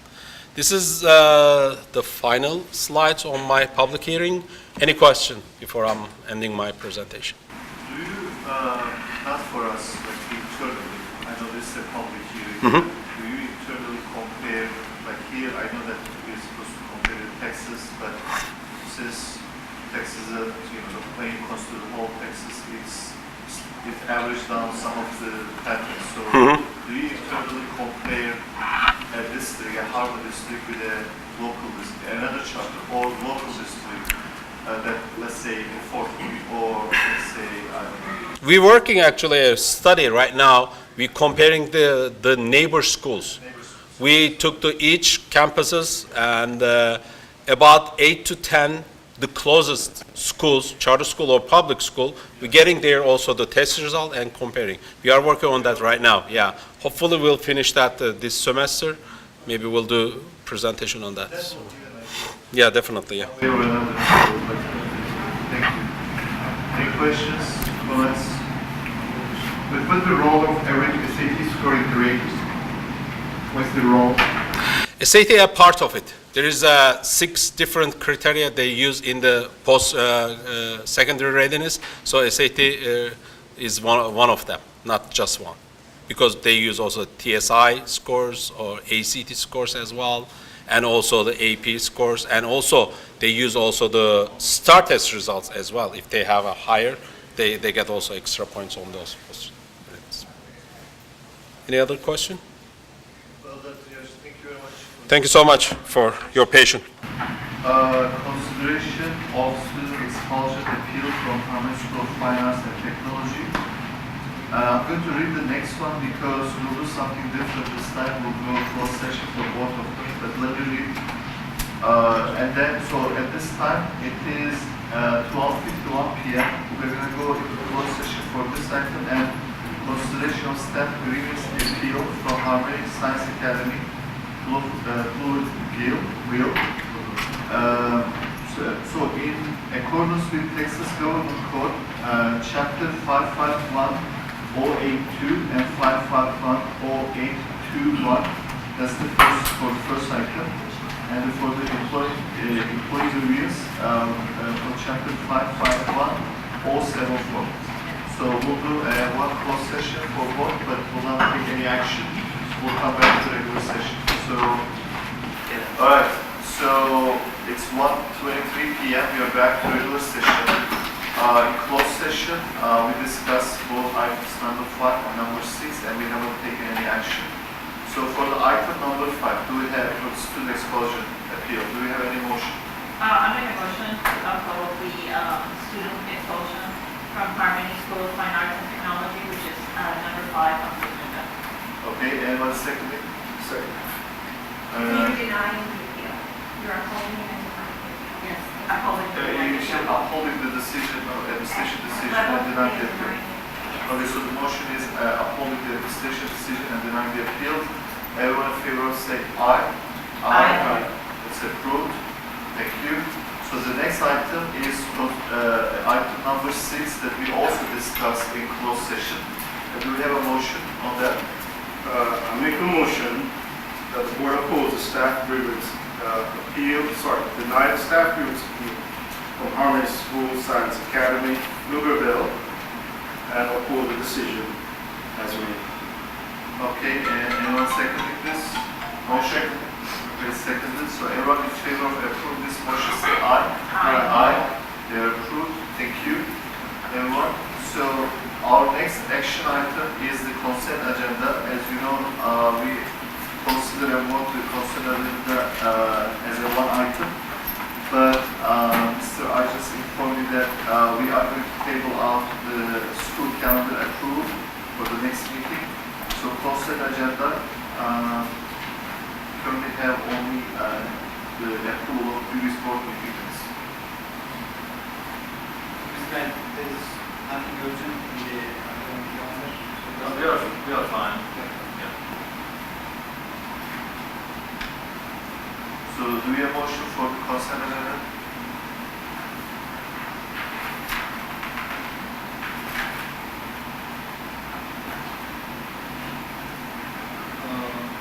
This is the final slides on my public hearing. Any question before I'm ending my presentation? Do you, not for us, but internally, I know this is a public hearing, do you internally compare, like here, I know that we're supposed to compare to Texas, but since Texas is the plane cost to the whole Texas, it averaged down some of the patterns. So do you internally compare a district, a Harvard district with a local district, another chapter, or local district that, let's say, in Fort Lee, or let's say, I don't know. We're working actually a study right now. We're comparing the neighbor schools. We took to each campuses and about 8 to 10 the closest schools, charter school or public school, we're getting there also the test result and comparing. We are working on that right now, yeah. Hopefully we'll finish that this semester. Maybe we'll do presentation on that. So, yeah, definitely, yeah. Thank you. Any questions, comments? But what's the role of average SAT scoring grade? What's the role? SAT are part of it. There is 6 different criteria they use in the post-secondary readiness. So SAT is one of them, not just one. Because they use also TSI scores or ACT scores as well, and also the AP scores, and also they use also the STAR test results as well. If they have a higher, they get also extra points on those. Any other question? Thank you so much for your patience. Consideration of student expulsion appeal from Harvard School of Finance and Technology. I'm going to read the next one because we'll do something different this time. We'll go closed session for both of them, but let me read. And then, so at this time, it is 12:51 p.m. We're going to go into closed session for this item and consideration of staff grievance appeal from Harvard Science Academy. So in accordance with Texas Government Code, Chapter 551.082 and 551.081, that's the first item. And for the employee grievance, for Chapter 551.074. So we'll do one closed session for both, but we'll not take any action. We'll come back to regular session. So, all right, so it's 1:23 p.m. We are back to regular session. In closed session, we discussed both items number 5 and number 6, and we haven't taken any action. So for the item number 5, do we have for the student expulsion appeal? Do we have any motion? I make a motion to uphold the student expulsion from Harmony School of Fine Arts and Technology, which is number 5 on the agenda. Okay, anyone seconding? Second. You're denying the appeal. You're upholding it and denying the appeal. Yes, upholding the You should upholding the decision, administration decision and denying the appeal. Okay, so the motion is upholding the administration decision and denying the appeal. Everyone in favor say aye. Aye. The It's approved. Thank you. So the next item is item number 6 that we also discussed in closed session. Do we have a motion on that? I make a motion that the board upholds the staff grievance deny the staff grievance appeal from Harmony School Science Academy, Pflugerville, and uphold the decision as made. Okay, and anyone seconding this? Motion? Okay, seconded. So everyone in favor of approving this motion, say aye. Aye. They are approved. Thank you, everyone. So our next action item is the consent agenda. As you know, we consider and want the consent agenda as a one item. But Mr. I just informed you that we are going to table out the school calendar approval for the next meeting. So consent agenda currently have only the approval of previous board meetings. There is nothing urgent in the academic calendar. We are fine. So do we have a motion for the consent agenda?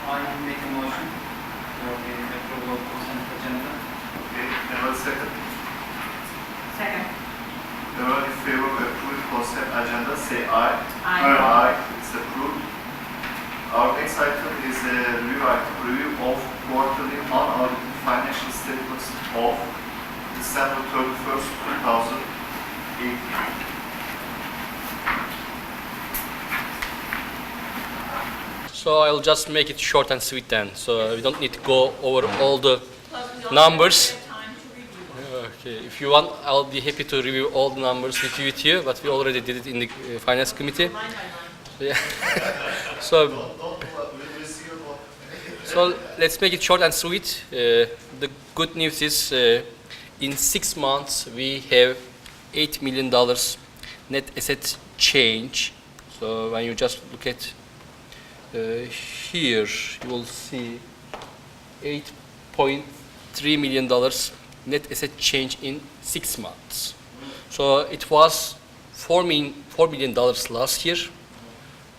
I make a motion for the approval of consent agenda. Okay, anyone second? Second. Everyone in favor of approving consent agenda, say aye. Aye. It's approved. Our next item is a review of quarterly unaudited financial statements of December 31st, 2018. So I'll just make it short and sweet then. So we don't need to go over all the numbers. Okay, if you want, I'll be happy to review all the numbers with you, but we already did it in the finance committee. Yeah. So let's make it short and sweet. The good news is in 6 months we have $8 million net asset change. So when you just look at here, you will see $8.3 million net asset change in 6 months. So it was $4 million last year.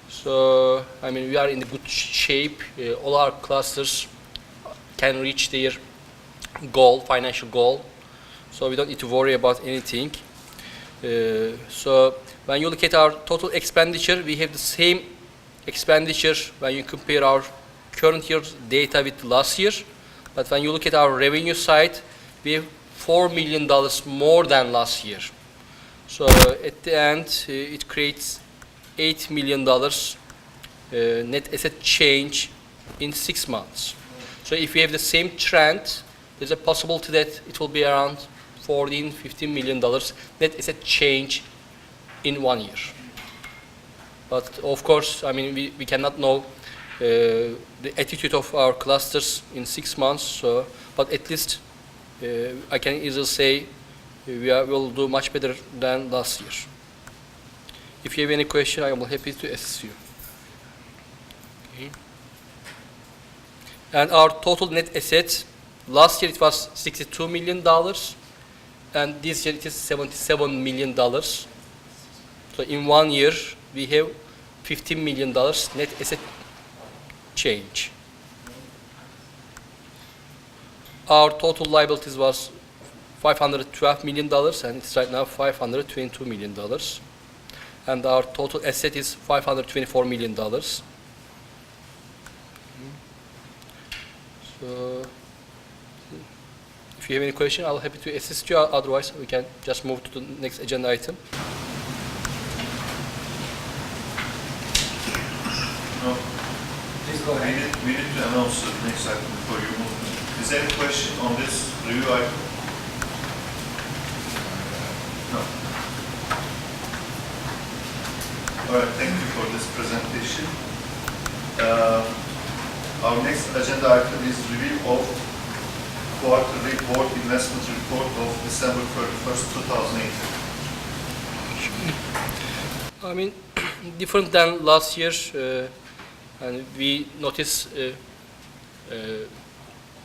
So, I mean, we are in a good shape. All our clusters can reach their goal, financial goal. So we don't need to worry about anything. So when you look at our total expenditure, we have the same expenditure when you compare our current year's data with last year. But when you look at our revenue side, we have $4 million more than last year. So at the end, it creates $8 million net asset change in 6 months. So if we have the same trend, there's a possibility that it will be around $14–15 million net asset change in 1 year. But of course, I mean, we cannot know the attitude of our clusters in 6 months. So, but at least I can easily say we will do much better than last year. If you have any question, I am happy to assist you. Okay. And our total net assets, last year it was $62 million, and this year it is $77 million. So in 1 year, we have $15 million net asset change. Our total liabilities was $512 million, and it's right now $522 million. And our total asset is $524 million. So, if you have any question, I'll be happy to assist you. Otherwise, we can just move to the next agenda item. No. Please go ahead. We need to announce the next item before you move. Is there any question on this review item? No. All right, thank you for this presentation. Our next agenda item is review of quarterly board investment report of December 31st, 2018. I mean, different than last year, and we notice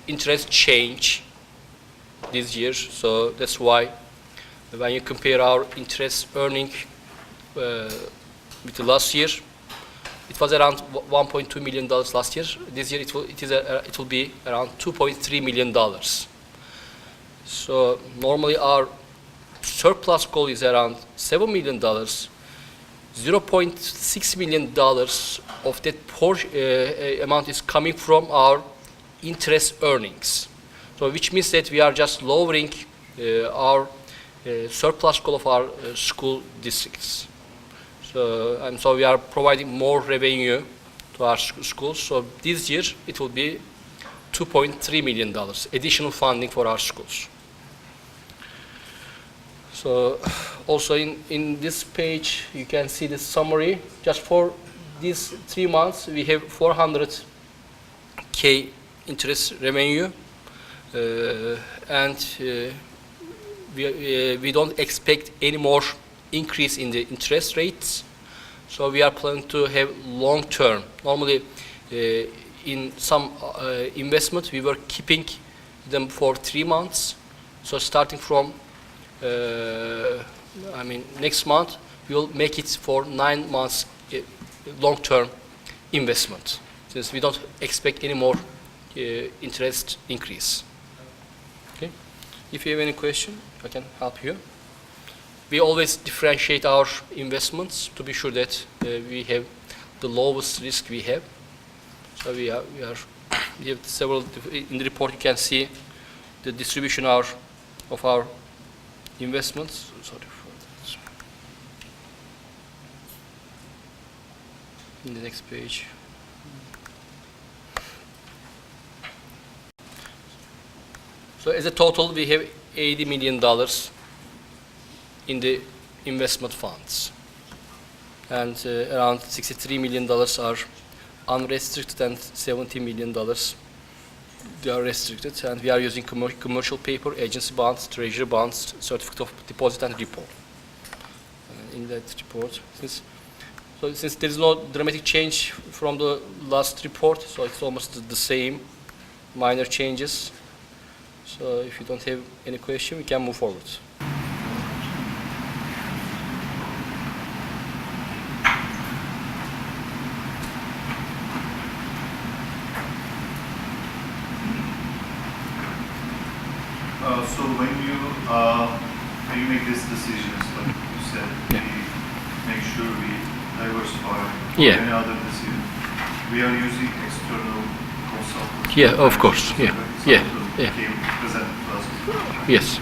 interest change this year, so that's why when you compare our interest earning with the last year, it was around $1.2 million last year. This year it will be around $2.3 million. So normally our surplus goal is around $7 million. $0.6 million of that amount is coming from our interest earnings. So which means that we are just lowering our surplus goal of our school districts. So we are providing more revenue to our schools. So this year it will be $2.3 million additional funding for our schools. So also in this page you can see the summary. Just for these 3 months we have 400K interest revenue, and we don't expect any more increase in the interest rates. So we are planning to have long term. Normally in some investment we were keeping them for 3 months. So starting from next month we will make it for 9 months long term investment, since we don't expect any more interest increase. Okay. If you have any question, I can help you. We always differentiate our investments to be sure that we have the lowest risk we have. So we have several, in the report you can see the distribution of our investments. Sorry for that. In the next page. So as a total we have $80 million in the investment funds, and around $63 million are unrestricted and $70 million they are restricted, and we are using commercial paper, agency bonds, treasury bonds, certificate of deposit and repo. In that report, since there is no dramatic change from the last report, so it's almost the same, minor changes. So if you don't have any question, we can move forward. So when you make these decisions, like you said, we make sure we diversify any other decision. We are using external consultants. Yeah, of course. Yeah. Present to us. Yes.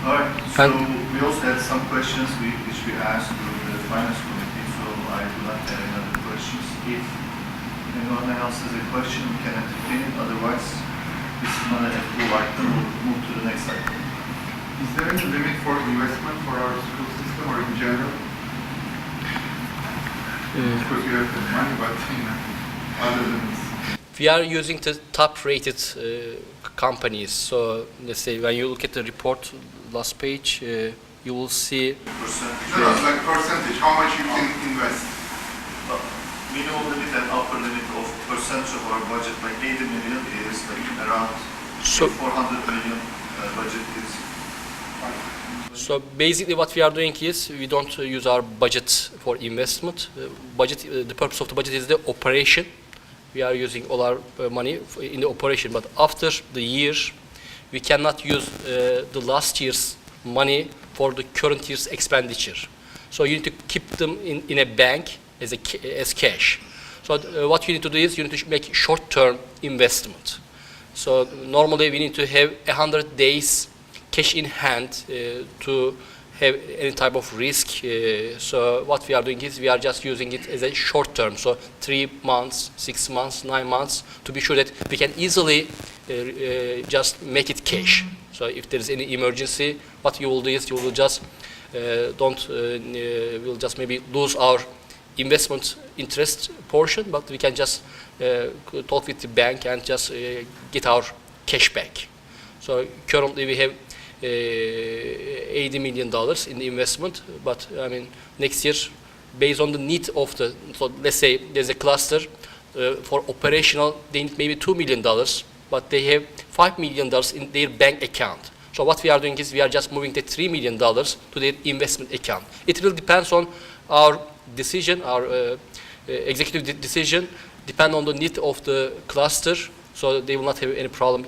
All right. So we also had some questions which we asked to the finance committee. So I do not have any other questions. If anyone else has a question, we can entertain it. Otherwise, this is not a full item. We'll move to the next item. Is there any limit for investment for our school system or in general? Of course, you have the money, but other limits. We are using the top-rated companies. So let's say when you look at the report, last page, you will see Percentage. No, like percentage, how much you can invest. Minimum limit and upper limit of percentage of our budget, like 80 million is like around 400 million budget is. So basically what we are doing is we don't use our budget for investment. The purpose of the budget is the operation. We are using all our money in the operation, but after the year, we cannot use the last year's money for the current year's expenditure. So you need to keep them in a bank as cash. So what you need to do is you need to make short-term investment. So normally we need to have 100 days cash in hand to have any type of risk. So what we are doing is we are just using it as a short term. So 3 months, 6 months, 9 months, to be sure that we can easily just make it cash. So if there is any emergency, what you will do is you will just we'll just maybe lose our investment interest portion, but we can just talk with the bank and just get our cash back. So currently we have $80 million in the investment, but I mean next year, based on the need of so let's say there's a cluster for operational, they need maybe $2 million but they have $5 million in their bank account. So what we are doing is we are just moving the $3 million to their investment account. It really depends on our decision, our executive decision, depend on the need of the cluster, so they will not have any problem,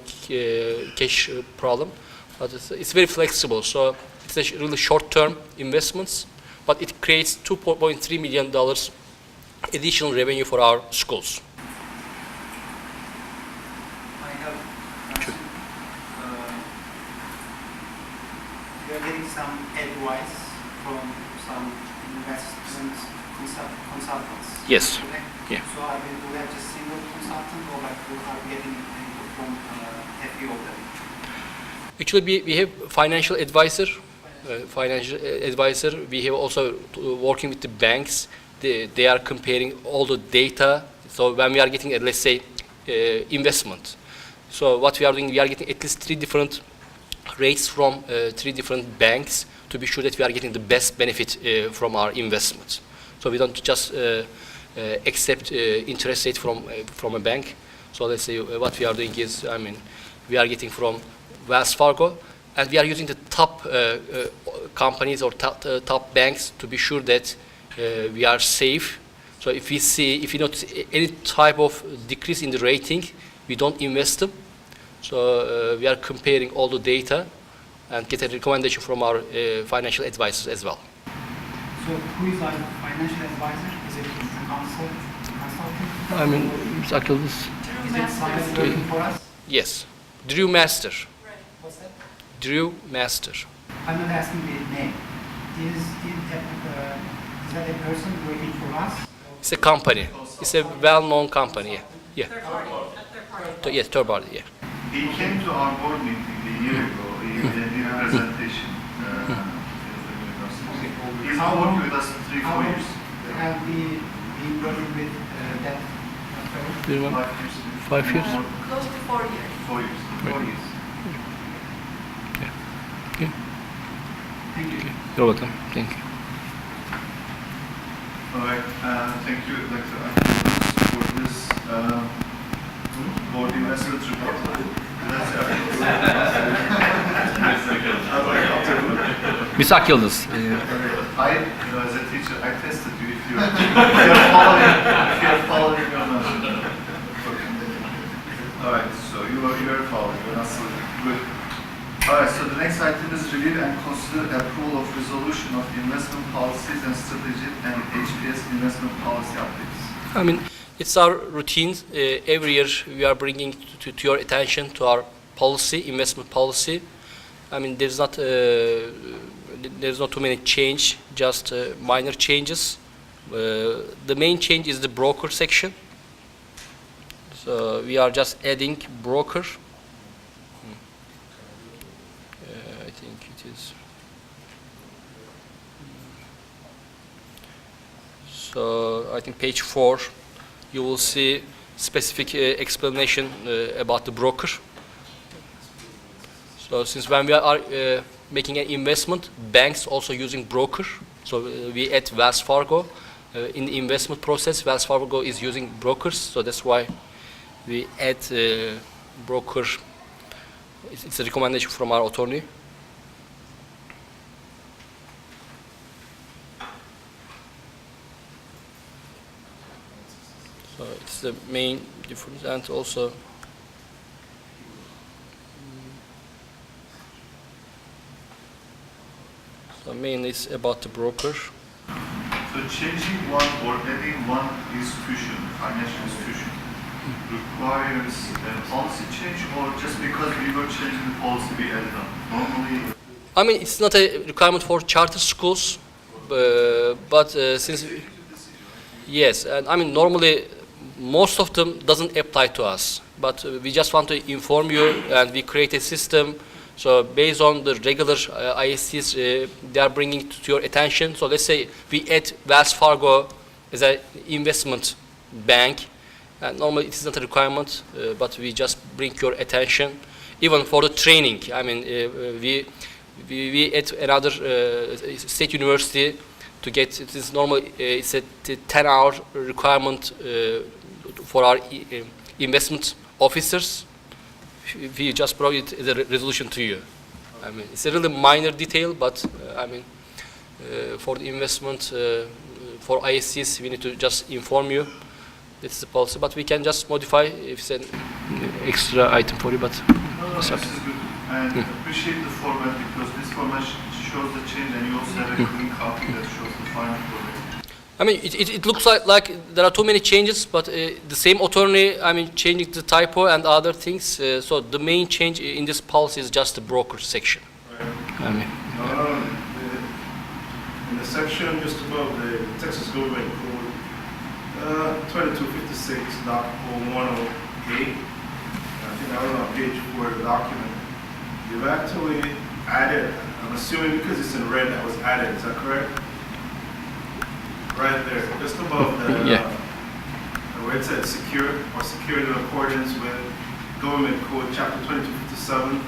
cash problem. But it's very flexible, so it's a really short-term investments, but it creates $2.3 million additional revenue for our schools. I have we are getting some advice from some investment consultants. Yes. Correct? Yeah. So are we have just single consultant or like we are getting input from a few of them? Actually, we have financial advisor. We have also working with the banks. They are comparing all the data. So when we are getting, let's say, investment. So what we are doing, we are getting at least 3 different rates from 3 different banks to be sure that we are getting the best benefit from our investments. So we don't just accept interest rate from a bank. So let's say what we are doing is, we are getting from Wells Fargo, and we are using the top companies or top banks to be sure that we are safe. So if we notice any type of decrease in the rating, we don't invest them. So we are comparing all the data and get a recommendation from our financial advisors as well. So who is our financial advisor? Is it consultant? Ms. Akıldız. Is it somebody working for us? Yes. Drew Master. What's that? Drew Master. I'm not asking the name. Is that a person working for us? It's a company. It's a well-known company. Yeah. Yes, third party. Yeah. He came to our board meeting a year ago. He did a presentation. He's been working with us 3-4 years. Have we been working with that firm? 5 years. 5 years. Close to 4 years. 4 years. 4 years. Thank you. You're welcome. Thank you. All right. Thank you, Dr. Akıldız, for this board investment report. Ms. Akıldız. As a teacher, I tested you if you're following or not. All right, so you are following. You're not so good. All right, so the next item is review and consider approval of resolution of investment policies and strategy and HPS investment policy updates. It's our routine. Every year we are bringing to your attention to our policy, investment policy. There's not too many change, just minor changes. The main change is the broker section. So we are just adding broker. I think it is. So I think page 4, you will see specific explanation about the broker. So since when we are making an investment, banks also using broker. So we add Wells Fargo. In the investment process, Wells Fargo is using brokers. So that's why we add broker. It's a recommendation from our attorney. So it's the main difference, and also so mainly it's about the broker. So changing one or adding one institution, financial institution, requires a policy change, or just because we were changing the policy we added on? Normally, It's not a requirement for charter schools, but since yes, and normally most of them doesn't apply to us, but we just want to inform you, and we create a system. So based on the regular ISTs, they are bringing to your attention. So let's say we add Wells Fargo as an investment bank, and normally it is not a requirement, but we just bring your attention. Even for the training, we add another state university to get. It is normally it's a 10-hour requirement for our investment officers. we just brought it as a resolution to you. I mean, it's a really minor detail, but I mean, for the investment, for ISCs, we need to just inform you. This is the policy, but we can just modify if it's an extra item for you, but This is good. And appreciate the format because this format shows the change and you also have a clean copy that shows the final format. I mean, it looks like there are too many changes, but the same attorney, I mean, changing the typo and other things. So the main change in this policy is just the broker section. Right. I mean, In the section just above the Texas Government Code, 2256, Doc 108, I think that was on page 4 of the document. You've actually added, I'm assuming because it's in red that was added, is that correct? Right there, just above the, where it said secured in accordance with Government Code Chapter 2257.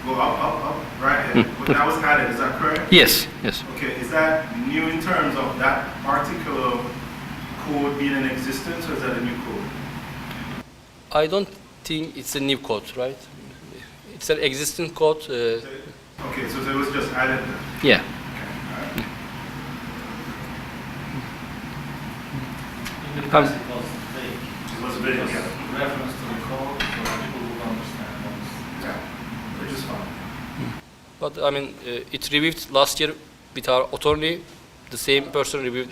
Go up, right here. But that was added, is that correct? yes, yes. Okay, is that new in terms of that particular code being in existence, or is that a new code? I don't think it's a new code, right? It's an existing code. Okay, so it was just added then? Yeah. In the past, it was vague. It was vague, yeah. Reference to the code, so that people would understand. Yeah, which is fine. But I mean, it reviewed last year with our attorney. The same person reviewed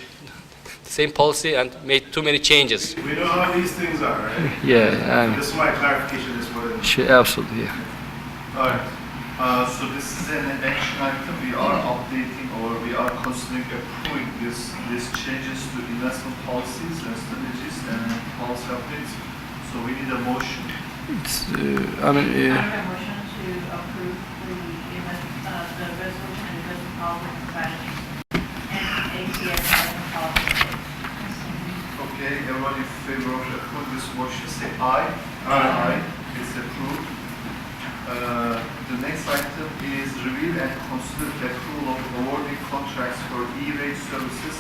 the same policy and made too many changes. We know how these things are, right? Yeah, This is my clarification, this was. absolutely. Yeah. All right. So this is an action item. We are updating or we are considering approving these changes to investment policies and strategies and policy updates. So we need a motion. It's, I I mean, make a motion to approve the resolution and investment policy strategy and ACS investment policy. Okay, everybody in favor of approving this motion, say aye. Aye. It's approved. The next item is review and consider the approval of awarding contracts for E-rate services,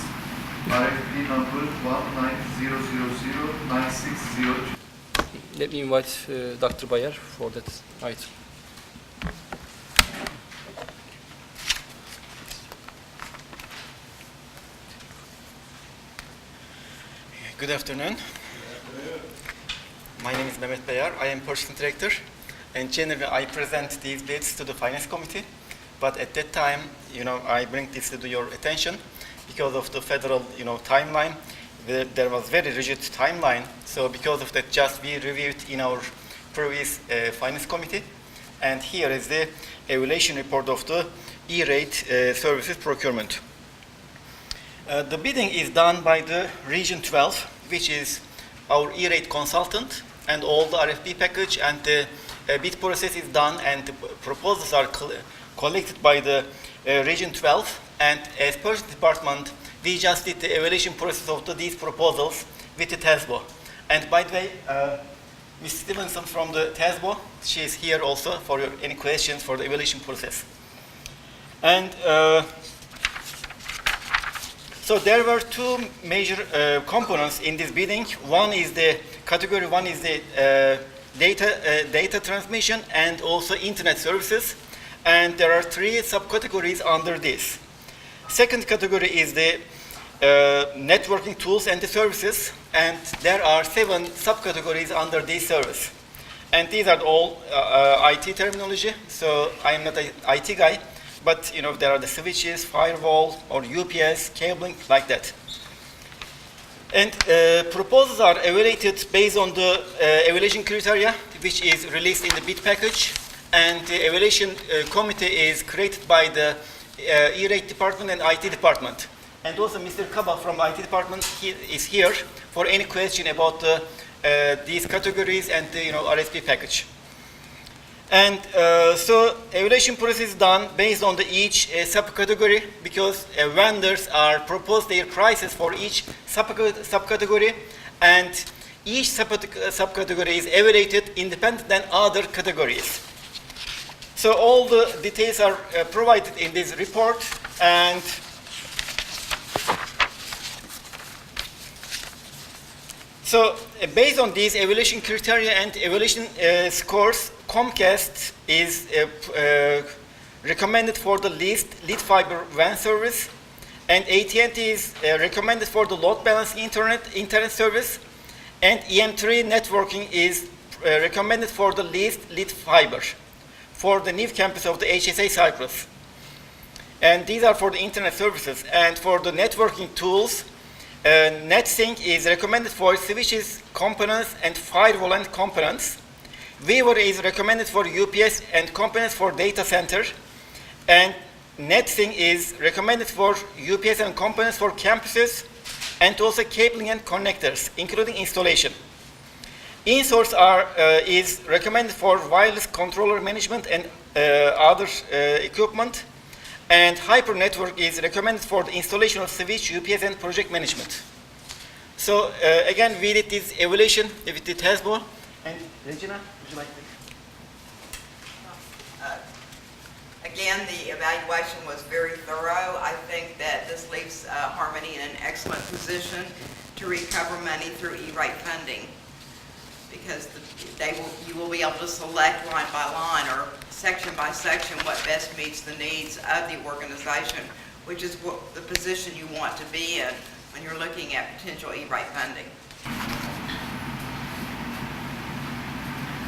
RFP number 190009602. let me invite Dr. Bayer for that item. Good afternoon. My name is Mehmet Bayar. I am Purchasing Director, and generally I present these bids to the Finance Committee. But at that time, I bring this to your attention because of the federal, timeline. There was very rigid timeline. So because of that, just we reviewed in our previous Finance Committee. And here is the evaluation report of the E-rate services procurement. The bidding is done by the Region 12, which is our E-rate consultant, and all the RFP package and the bid process is done, and the proposals are collected by the Region 12. And as Purchase Department, we just did the evaluation process of these proposals with the TESBO. And by the way, Ms. Stevenson from the TESBO, she is here also for any questions for the evaluation process. And so there were two major components in this bidding. One is the category one is the data transmission and also internet services. And there are three subcategories under this. Second category is the networking tools and the services. And there are 7 subcategories under this service. And these are all IT terminology. So I am not an IT guy. But there are the switches, firewall, or UPS, cabling, like that. And proposals are evaluated based on the evaluation criteria, which is released in the bid package. And the evaluation committee is created by the E-rate department and IT department. And also Mr. Kaba from IT department is here for any question about these categories and the RSP package. And so evaluation process is done based on each subcategory, because vendors are proposed their prices for each subcategory, and each subcategory is evaluated independent than other categories. So all the details are provided in this report, and so based on these evaluation criteria and evaluation scores, Comcast is recommended for the least lead fiber WAN service, and AT&T is recommended for the load balance internet service, and EM3 networking is recommended for the least lead fiber for the new campus of the HSA Cyprus. And these are for the internet services. And for the networking tools, NetSync is recommended for switches components and firewall and components. Weaver is recommended for UPS and components for data center. And NetSync is recommended for UPS and components for campuses, and also cabling and connectors, including installation. InSource is recommended for wireless controller management and other equipment. And Hyper Network is recommended for the installation of switch, UPS, and project management. So again, we did this evaluation with the Hasbro. And Regina, would you like to? Again, the evaluation was very thorough. I think that this leaves Harmony in an excellent position to recover money through E-rate funding, because you will be able to select line by line or section by section what best meets the needs of the organization, which is what the position you want to be in when you're looking at potential E-rate funding.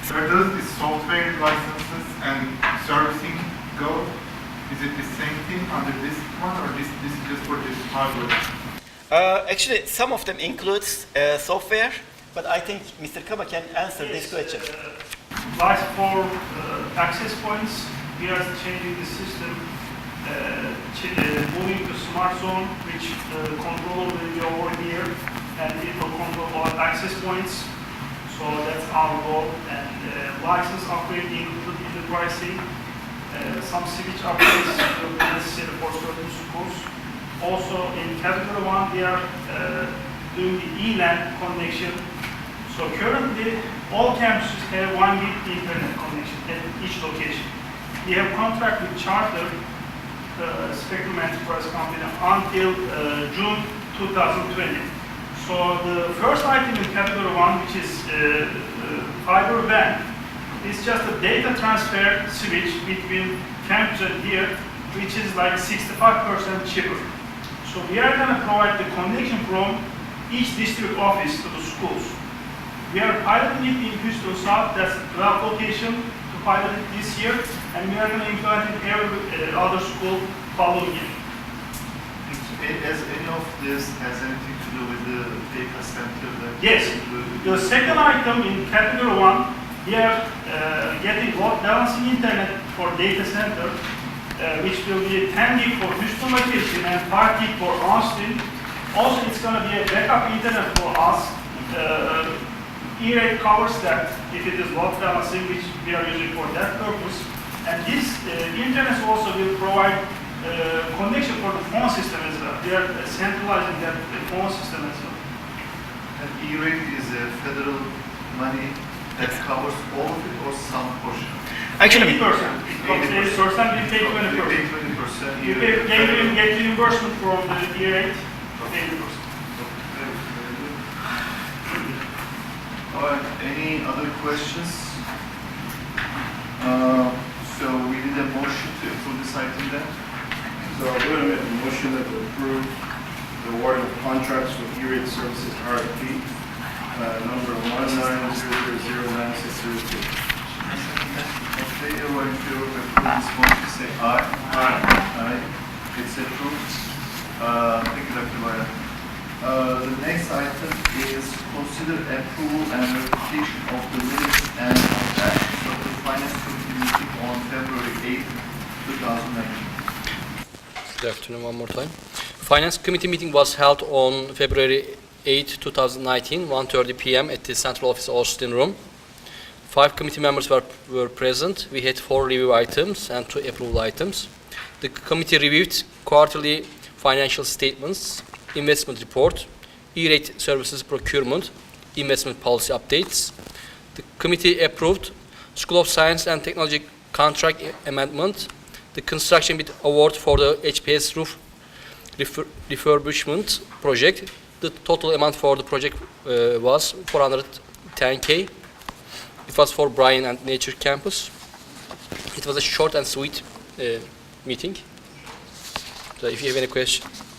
Where does the software licenses and servicing go? Is it the same thing under this one, or this is just for this hardware? Actually, some of them includes software, but I think Mr. Kaba can answer this question. Like for access points, we are changing the system, moving to smart zone, which the controller will be over here, and it will control all access points. So that's our goal. And license upgrade included in the pricing. Some switch upgrades will be necessary for certain schools. Also in category 1, we are doing the ELAN connection. So currently, all campuses have 1 gig internet connection at each location. We have contract with Charter, Spectrum Enterprise Company, until June 2020. So the first item in category 1, which is fiber WAN, is just a data transfer switch between campus and here, which is like 65% cheaper. So we are going to provide the connection from each district office to the schools. We are piloting it in Houston South, that's 12 location to pilot it this year, and we are going to implement it in every other school following it. As any of this has anything to do with the data center? Yes. The second item in category 1, we are getting load balancing internet for data center, which will be 10 gig for Houston location and 5 gig for Austin. Also, it's going to be a backup internet for us. E-rate covers that if it is load balancing, which we are using for that purpose. And this internet also will provide connection for the phone system as well. We are centralizing that phone system as well. And E-rate is a federal money that covers all of it or some portion? Actually, 80%. It comes 80%, we pay 20%. We pay 20%. You get reimbursement from the E-rate, 80%. All right, any other questions? So we need a motion to approve this item then? So I'm going to make a motion that we approve the award of contracts for E-rate services RFP, number 190009602. Okay, everyone in favor of approving this motion, say aye. Aye. It's approved. Thank you, Dr. Bayram. The next item is consider approval and ratification of the minutes and actions of the Finance Committee meeting on February 8, 2019. Good afternoon one more time. Finance Committee meeting was held on February 8, 2019, 1:30 p.m. at the Central Office Austin Room. 5 committee members were present. We had 4 review items and 2 approval items. The committee reviewed quarterly financial statements, investment report, E-rate services procurement, investment policy updates. The committee approved School of Science and Technology contract amendment, the construction bid award for the HPS roof refurbishment project. The total amount for the project was $410K. it was for Brian and Nature Campus. It was a short and sweet meeting. So if you have any questions.